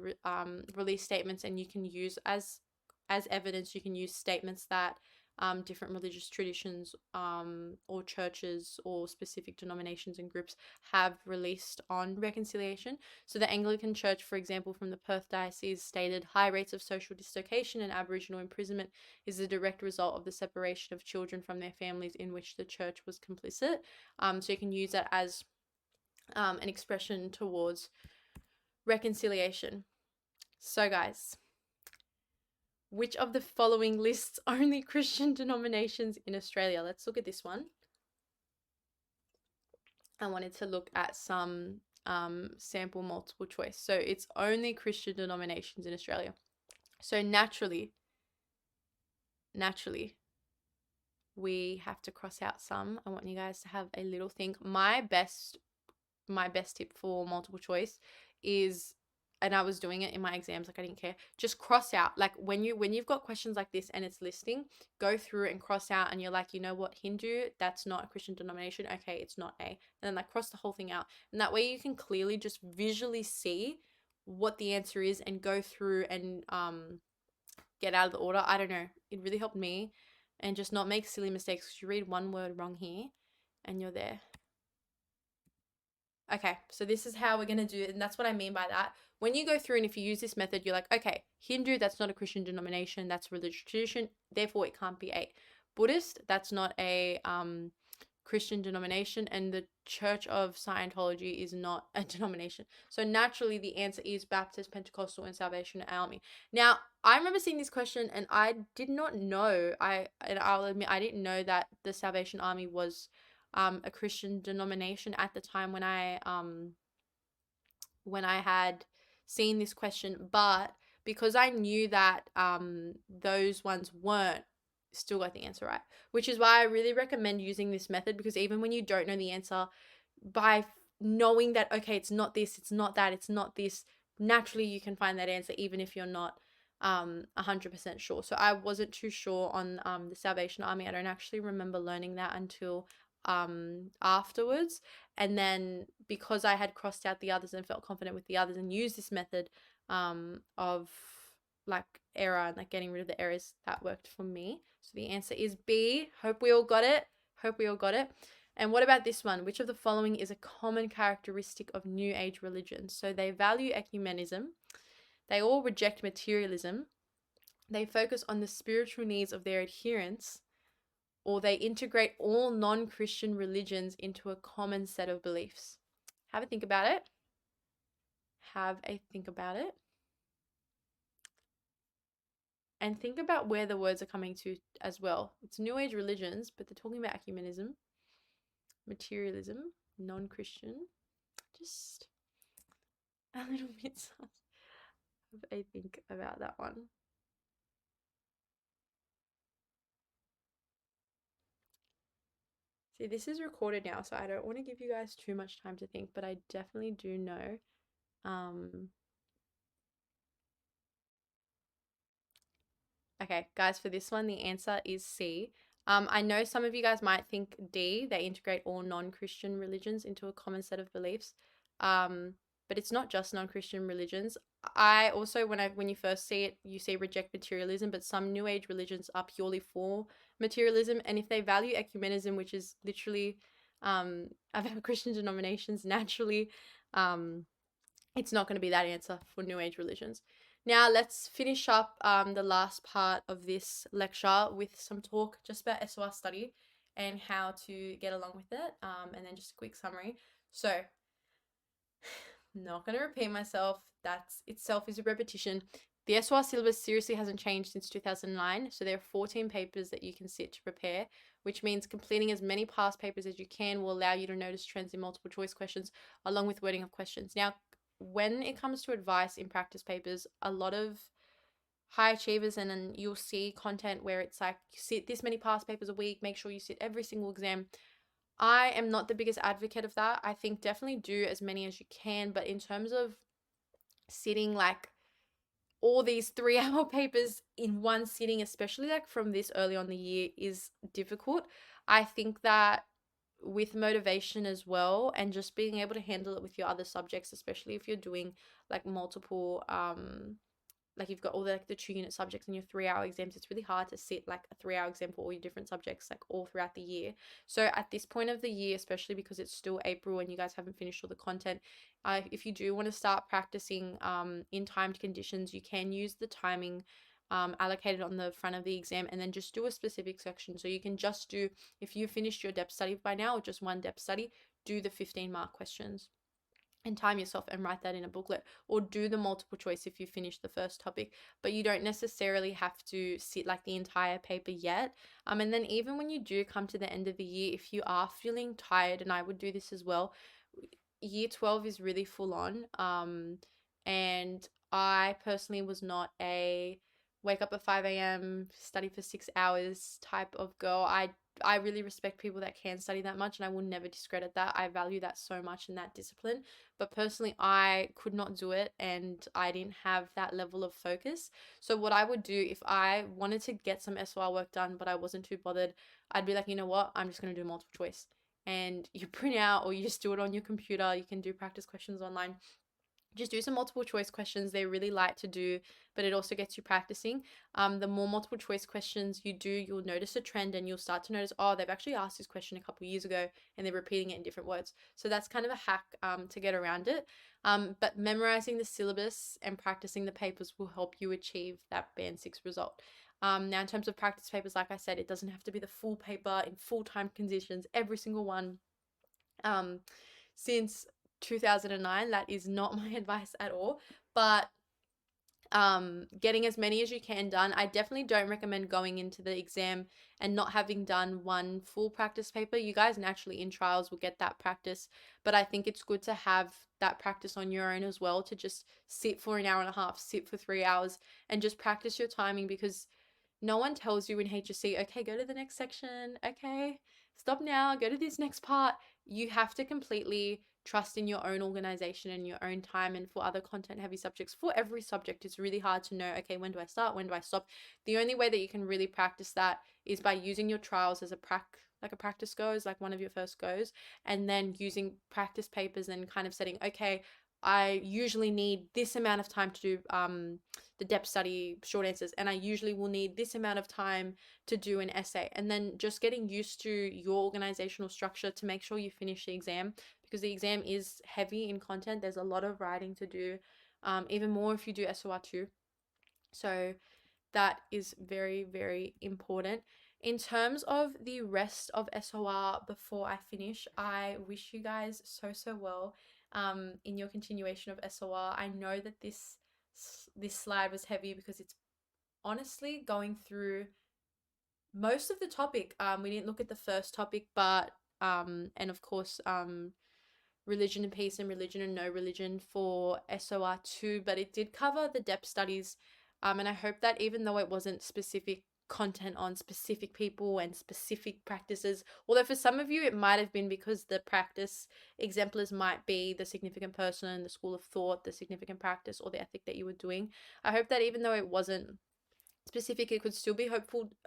released statements, and you can use as evidence. You can use statements that different religious traditions or churches or specific denominations and groups have released on reconciliation. So the Anglican Church, for example, from the Perth Diocese, stated high rates of social dislocation and Aboriginal imprisonment is the direct result of the separation of children from their families in which the church was complicit. So you can use that as an expression towards reconciliation. So guys, which of the following lists only Christian denominations in Australia? Let's look at this one. I wanted to look at some sample multiple choice. So it's only Christian denominations in Australia. So naturally, we have to cross out some. I want you guys to have a little think. My best tip for multiple choice is, and I was doing it in my exams, like I didn't care, just cross out. Like when you've got questions like this and it's listing, go through and cross out, and you're like, you know what, Hindu, that's not a Christian denomination, okay, it's not A, and then like cross the whole thing out, and that way you can clearly just visually see what the answer is and go through and get out of the order. I don't know, it really helped me, and just not make silly mistakes, because you read one word wrong here and you're there. Okay, so this is how we're going to do it, and that's what I mean by that. When you go through and if you use this method, you're like, okay, Hindu, that's not a Christian denomination, that's a religious tradition, therefore it can't be A. Buddhist, that's not a Christian denomination, and the Church of Scientology is not a denomination. So naturally the answer is Baptist, Pentecostal, and Salvation Army. Now, I remember seeing this question and I did not know, I'll admit I didn't know that the Salvation Army was a Christian denomination at the time when I had seen this question, but because I knew that those ones weren't, still got the answer right, which is why I really recommend using this method, because even when you don't know the answer, by knowing that, okay, it's not this, it's not that, it's not this, naturally you can find that answer even if you're not 100% sure. So I wasn't too sure on the Salvation Army. I don't actually remember learning that until afterwards, and then because I had crossed out the others and felt confident with the others and used this method of like error and like getting rid of the errors, that worked for me. So the answer is B. Hope we all got it. And what about this one? Which of the following is a common characteristic of New Age religions? So they value ecumenism, they all reject materialism, they focus on the spiritual needs of their adherents, or they integrate all non-Christian religions into a common set of beliefs. Have a think about it. Have a think about it. And think about where the words are coming to as well. It's New Age religions, but they're talking about ecumenism, materialism, non-Christian. Just a little bit of a think about that one. See, this is recorded now, so I don't want to give you guys too much time to think, but I definitely do know. Okay, guys, for this one, the answer is C. I know some of you guys might think D, they integrate all non-Christian religions into a common set of beliefs. But it's not just non-Christian religions. I also, when you first see it, you see reject materialism, but some New Age religions are purely for materialism. And if they value ecumenism, which is literally about Christian denominations, naturally, it's not going to be that answer for New Age religions. Now, let's finish up the last part of this lecture with some talk just about SOR study and how to get along with it, and then just a quick summary. So, not going to repeat myself. That itself is a repetition. The SOR syllabus seriously hasn't changed since 2009, so there are 14 papers that you can sit to prepare, which means completing as many past papers as you can will allow you to notice trends in multiple choice questions along with wording of questions. Now, when it comes to advice in practice papers, a lot of high achievers, and then you'll see content where it's like, you sit this many past papers a week, make sure you sit every single exam. I am not the biggest advocate of that. I think definitely do as many as you can, but in terms of sitting like all these 3 hour papers in one sitting, especially like from this early on the year, is difficult. I think that with motivation as well, and just being able to handle it with your other subjects, especially if you're doing like multiple like you've got all the 2 unit subjects in your 3 hour exams, it's really hard to sit like a 3 hour exam for all your different subjects like all throughout the year. So at this point of the year, especially because it's still April and you guys haven't finished all the content, if you do want to start practicing in timed conditions, you can use the timing allocated on the front of the exam, and then just do a specific section. So you can just do, if you finished your depth study by now, or just one depth study, do the 15-mark questions and time yourself and write that in a booklet, or do the multiple choice if you finish the first topic, but you don't necessarily have to sit like the entire paper yet. And then even when you do come to the end of the year, if you are feeling tired, and I would do this as well, year 12 is really full on. And I personally was not a wake up at 5 a.m., study for 6 hours type of girl. I really respect people that can study that much, and I will never discredit that. I value that so much in that discipline. But personally, I could not do it, and I didn't have that level of focus. So what I would do if I wanted to get some SOR work done, but I wasn't too bothered, I'd be like, you know what? I'm just going to do multiple choice. And you print out, or you just do it on your computer. You can do practice questions online. Just do some multiple choice questions. They're really light to do, but it also gets you practicing. The more multiple choice questions you do, you'll notice a trend, and you'll start to notice, oh, they've actually asked this question a couple of years ago and they're repeating it in different words. So that's kind of a hack to get around it. But memorizing the syllabus and practicing the papers will help you achieve that Band 6 result. Now, in terms of practice papers, like I said, it doesn't have to be the full paper in full-time conditions, every single one. Since 2009, that is not my advice at all, but getting as many as you can done. I definitely don't recommend going into the exam and not having done one full practice paper. You guys naturally in trials will get that practice, but I think it's good to have that practice on your own as well, to just sit for an hour and a half, sit for 3 hours, and just practice your timing, because no one tells you in HSC, okay, go to the next section, okay, stop now, go to this next part. You have to completely trust in your own organization and your own time. And for other content heavy subjects, for every subject, it's really hard to know, okay, when do I start, when do I stop? The only way that you can really practice that is by using your trials as a practice goes, like one of your first goes, and then using practice papers and kind of setting, okay, I usually need this amount of time to do the depth study short answers, and I usually will need this amount of time to do an essay, and then just getting used to your organizational structure to make sure you finish the exam, because the exam is heavy in content. There's a lot of writing to do, even more if you do SOR2. So that is very, very important. In terms of the rest of SOR before I finish, I wish you guys so well in your continuation of SOR. I know that this slide was heavy because it's honestly going through most of the topic. We didn't look at the first topic, but and of course religion and peace and religion and no religion for SOR2, but it did cover the depth studies. And I hope that even though it wasn't specific content on specific people and specific practices, although for some of you it might have been because the practice exemplars might be the significant person, the school of thought, the significant practice, or the ethic that you were doing. I hope that even though it wasn't specific, it could still be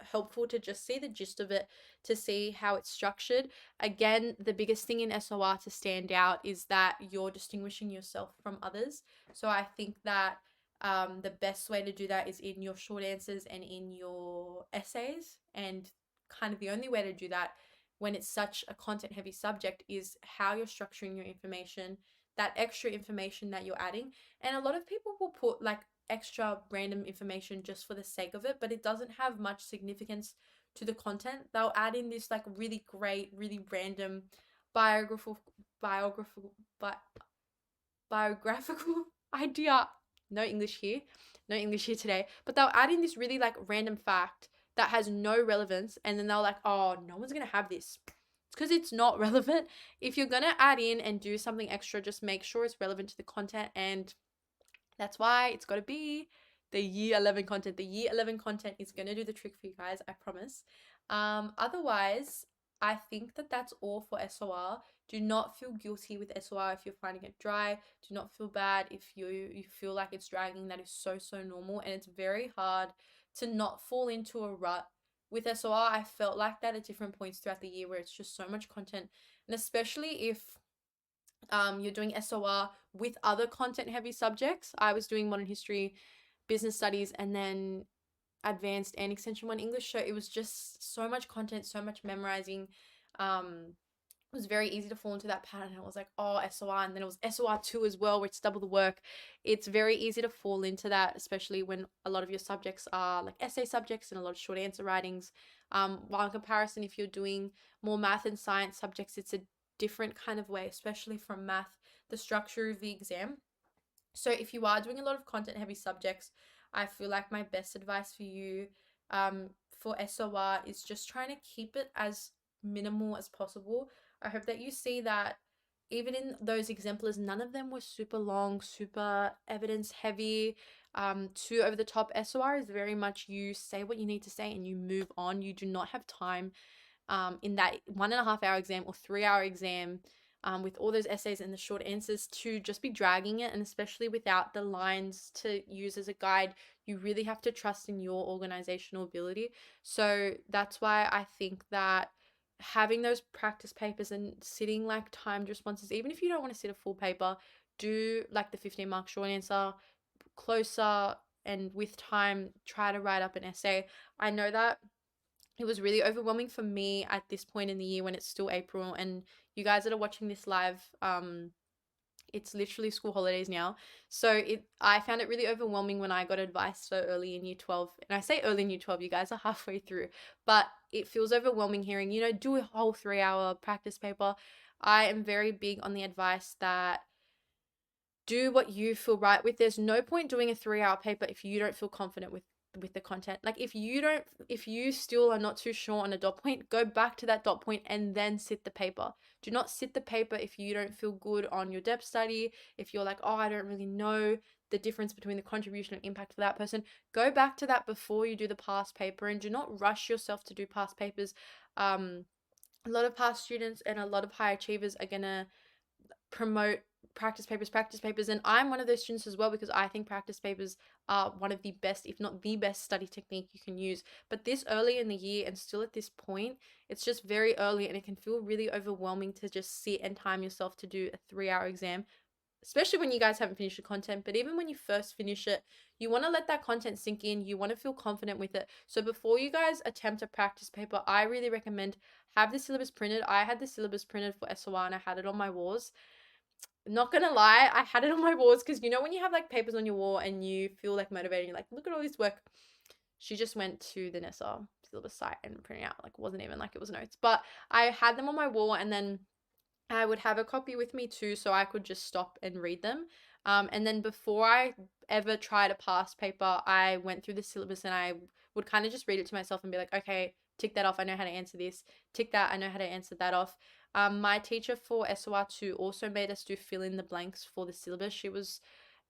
helpful to just see the gist of it, to see how it's structured. Again, the biggest thing in SOR to stand out is that you're distinguishing yourself from others. So I think that the best way to do that is in your short answers and in your essays. And kind of the only way to do that when it's such a content heavy subject is how you're structuring your information, that extra information that you're adding. And a lot of people will put like extra random information just for the sake of it, but it doesn't have much significance to the content. They'll add in this like really great, really random biographical biographical bi- biographical idea. No English here. No English here today. But they'll add in this really like random fact that has no relevance, and then they're like, oh, no one's gonna have this. It's because it's not relevant. If you're gonna add in and do something extra, just make sure it's relevant to the content, and that's why it's got to be the year 11 content. The year 11 content is going to do the trick for you guys, I promise. Otherwise, I think that that's all for SOR. Do not feel guilty with SOR if you're finding it dry. Do not feel bad if you feel like it's dragging. That is so normal, and it's very hard to not fall into a rut. With SOR, I felt like that at different points throughout the year where it's just so much content, and especially if you're doing SOR with other content heavy subjects. I was doing modern history, business studies, and then advanced and extension one English. So it was just so much content, so much memorizing. It was very easy to fall into that pattern. I was like, oh, SOR, and then it was SOR2 as well, where it's double the work. It's very easy to fall into that, especially when a lot of your subjects are like essay subjects and a lot of short answer writings. While in comparison, if you're doing more math and science subjects, it's a different kind of way, especially from math, the structure of the exam. So if you are doing a lot of content heavy subjects, I feel like my best advice for you for SOR is just trying to keep it as minimal as possible. I hope that you see that even in those exemplars, none of them were super long, super evidence heavy, too over the top. SOR is very much you say what you need to say and you move on. You do not have time in that 1.5 hour exam or 3 hour exam with all those essays and the short answers to just be dragging it. And especially without the lines to use as a guide, you really have to trust in your organizational ability. So that's why I think that having those practice papers and sitting like timed responses, even if you don't want to sit a full paper, do like the 15-mark short answer closer, and with time try to write up an essay. I know that it was really overwhelming for me at this point in the year when it's still April, and you guys that are watching this live, it's literally school holidays now. So I found it really overwhelming when I got advice so early in year 12. And I say early in year 12, you guys are halfway through, but it feels overwhelming hearing, do a whole 3 hour practice paper. I am very big on the advice that do what you feel right with. There's no point doing a 3 hour paper if you don't feel confident with the content. Like if you still are not too sure on a dot point, go back to that dot point and then sit the paper. Do not sit the paper if you don't feel good on your depth study. If you're like, oh, I don't really know the difference between the contribution and impact for that person, go back to that before you do the past paper, and do not rush yourself to do past papers. A lot of past students and a lot of high achievers are gonna promote practice papers, and I'm one of those students as well, because I think practice papers are one of the best, if not the best, study technique you can use. But this early in the year and still at this point, it's just very early, and it can feel really overwhelming to just sit and time yourself to do a 3 hour exam, especially when you guys haven't finished the content. But even when you first finish it, you want to let that content sink in. You want to feel confident with it. So before you guys attempt a practice paper, I really recommend have the syllabus printed. I had the syllabus printed for SOR and I had it on my walls. Not gonna lie, I had it on my walls because when you have like papers on your wall and you feel like motivated, you're like, look at all this work. She just went to the NESA syllabus site and printed out. Like, wasn't even like it was notes. But I had them on my wall, and then I would have a copy with me too, so I could just stop and read them. And then before I ever tried a past paper, I went through the syllabus and I would kind of just read it to myself and be like, okay, tick that off. I know how to answer this. Tick that. I know how to answer that off. My teacher for SOR2 also made us do fill in the blanks for the syllabus. She was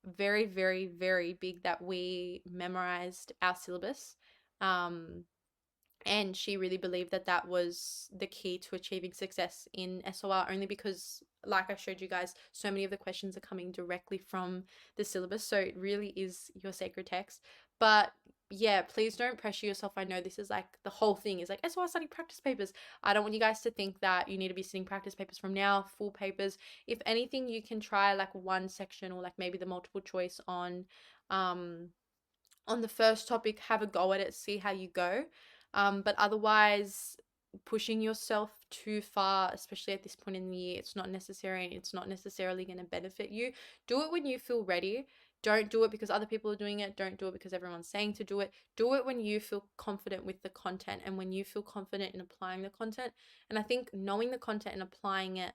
very, very, very big that we memorized our syllabus. And she really believed that that was the key to achieving success in SOR, only because, like I showed you guys, so many of the questions are coming directly from the syllabus. So it really is your sacred text. But yeah, please don't pressure yourself. I know this is like the whole thing is like SOR study practice papers. I don't want you guys to think that you need to be sitting practice papers from now, full papers. If anything, you can try like one section or like maybe the multiple choice on the first topic, have a go at it, see how you go. But otherwise, pushing yourself too far, especially at this point in the year, it's not necessary and it's not necessarily going to benefit you. Do it when you feel ready. Don't do it because other people are doing it. Don't do it because everyone's saying to do it. Do it when you feel confident with the content and when you feel confident in applying the content. And I think knowing the content and applying it,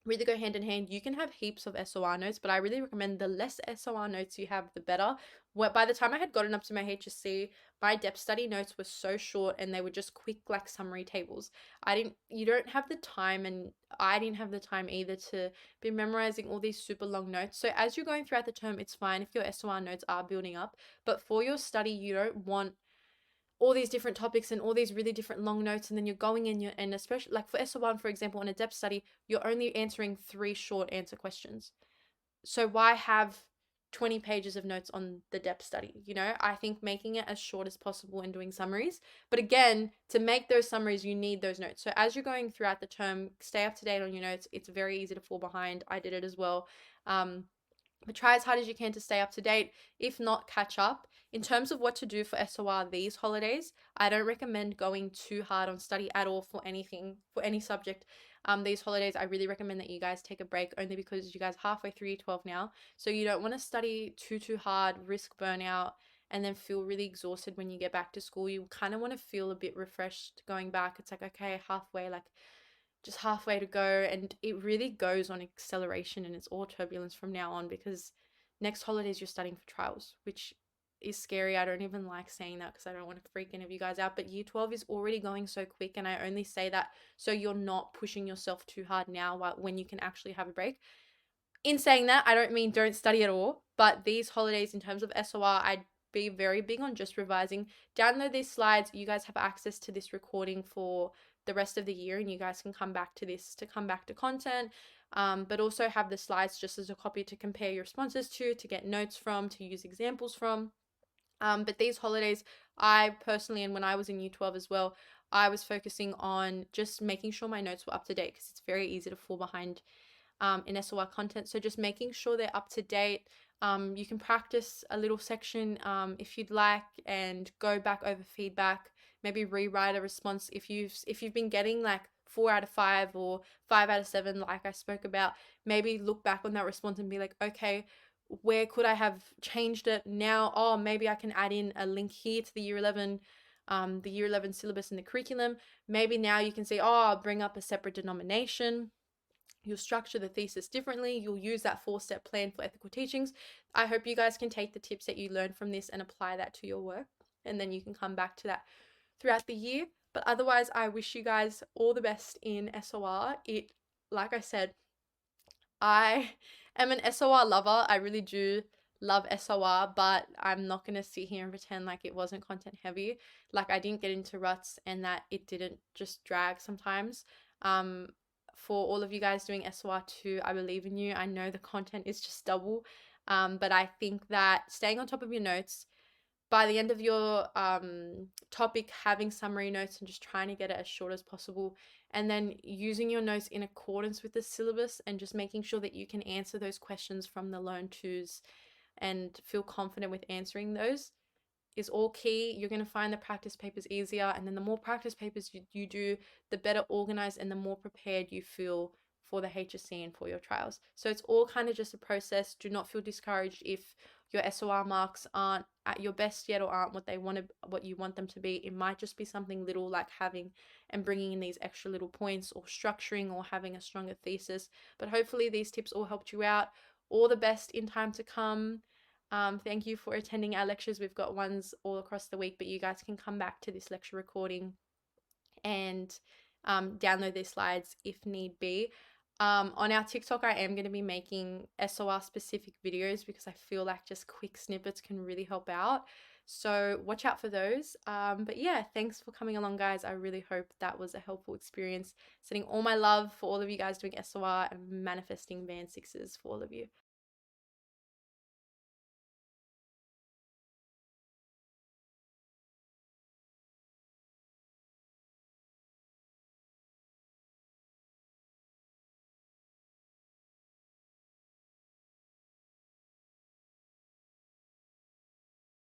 really go hand in hand. You can have heaps of SOR notes, but I really recommend the less SOR notes you have, the better. By the time I had gotten up to my HSC, my depth study notes were so short and they were just quick like summary tables. You don't have the time, and I didn't have the time either to be memorizing all these super long notes. So as you're going throughout the term, it's fine if your SOR notes are building up, but for your study, you don't want all these different topics and all these really different long notes, and then you're going in and especially like for SO1, for example, in a depth study, you're only answering 3 short answer questions. So why have 20 pages of notes on the depth study? I think making it as short as possible and doing summaries. But again, to make those summaries, you need those notes. So as you're going throughout the term, stay up to date on your notes. It's very easy to fall behind. I did it as well. But try as hard as you can to stay up to date. If not, catch up. In terms of what to do for SOR these holidays, I don't recommend going too hard on study at all for anything, for any subject. These holidays, I really recommend that you guys take a break, only because you guys are halfway through year 12 now. So you don't want to study too hard, risk burnout, and then feel really exhausted when you get back to school. You kind of want to feel a bit refreshed going back. It's like, okay, halfway, like just halfway to go, and it really goes on acceleration and it's all turbulence from now on, because next holidays you're studying for trials, which is scary. I don't even like saying that because I don't want to freak any of you guys out, but year 12 is already going so quick, and I only say that so you're not pushing yourself too hard now when you can actually have a break. In saying that, I don't mean don't study at all, but these holidays in terms of SOR, I'd be very big on just revising. Download these slides. You guys have access to this recording for the rest of the year, and you guys can come back to this to come back to content, but also have the slides just as a copy to compare your responses to get notes from, to use examples from. But these holidays, I personally, and when I was in year 12 as well, I was focusing on just making sure my notes were up to date, because it's very easy to fall behind in SOR content. So just making sure they're up to date. You can practice a little section if you'd like, and go back over feedback. Maybe rewrite a response if you've been getting like 4 out of 5 or 5 out of 7, like I spoke about. Maybe look back on that response and be like, okay, where could I have changed it now? Oh, maybe I can add in a link here to the year 11 syllabus and the curriculum. Maybe now you can say, oh, I'll bring up a separate denomination. You'll structure the thesis differently. You'll use that 4-step plan for ethical teachings. I hope you guys can take the tips that you learned from this and apply that to your work, and then you can come back to that throughout the year. But otherwise, I wish you guys all the best in SOR. Like I said, I am an SOR lover. I really do love SOR, but I'm not going to sit here and pretend like it wasn't content heavy. Like, I didn't get into ruts and that it didn't just drag sometimes. For all of you guys doing SOR2, I believe in you. I know the content is just double. But I think that staying on top of your notes, by the end of your topic, having summary notes and just trying to get it as short as possible, and then using your notes in accordance with the syllabus, and just making sure that you can answer those questions from the Learn Tos and feel confident with answering those, is all key. You're going to find the practice papers easier, and then the more practice papers you do, the better organized and the more prepared you feel for the HSC and for your trials. So it's all kind of just a process. Do not feel discouraged if your SOR marks aren't at your best yet or aren't what you want them to be. It might just be something little like having and bringing in these extra little points, or structuring, or having a stronger thesis. But hopefully these tips all helped you out. All the best in time to come. Thank you for attending our lectures. We've got ones all across the week, but you guys can come back to this lecture recording and download these slides if need be. On our TikTok, I am going to be making SOR specific videos because I feel like just quick snippets can really help out. So watch out for those. But yeah, thanks for coming along, guys. I really hope that was a helpful experience. Sending all my love for all of you guys doing SOR and manifesting band 6s for all of you.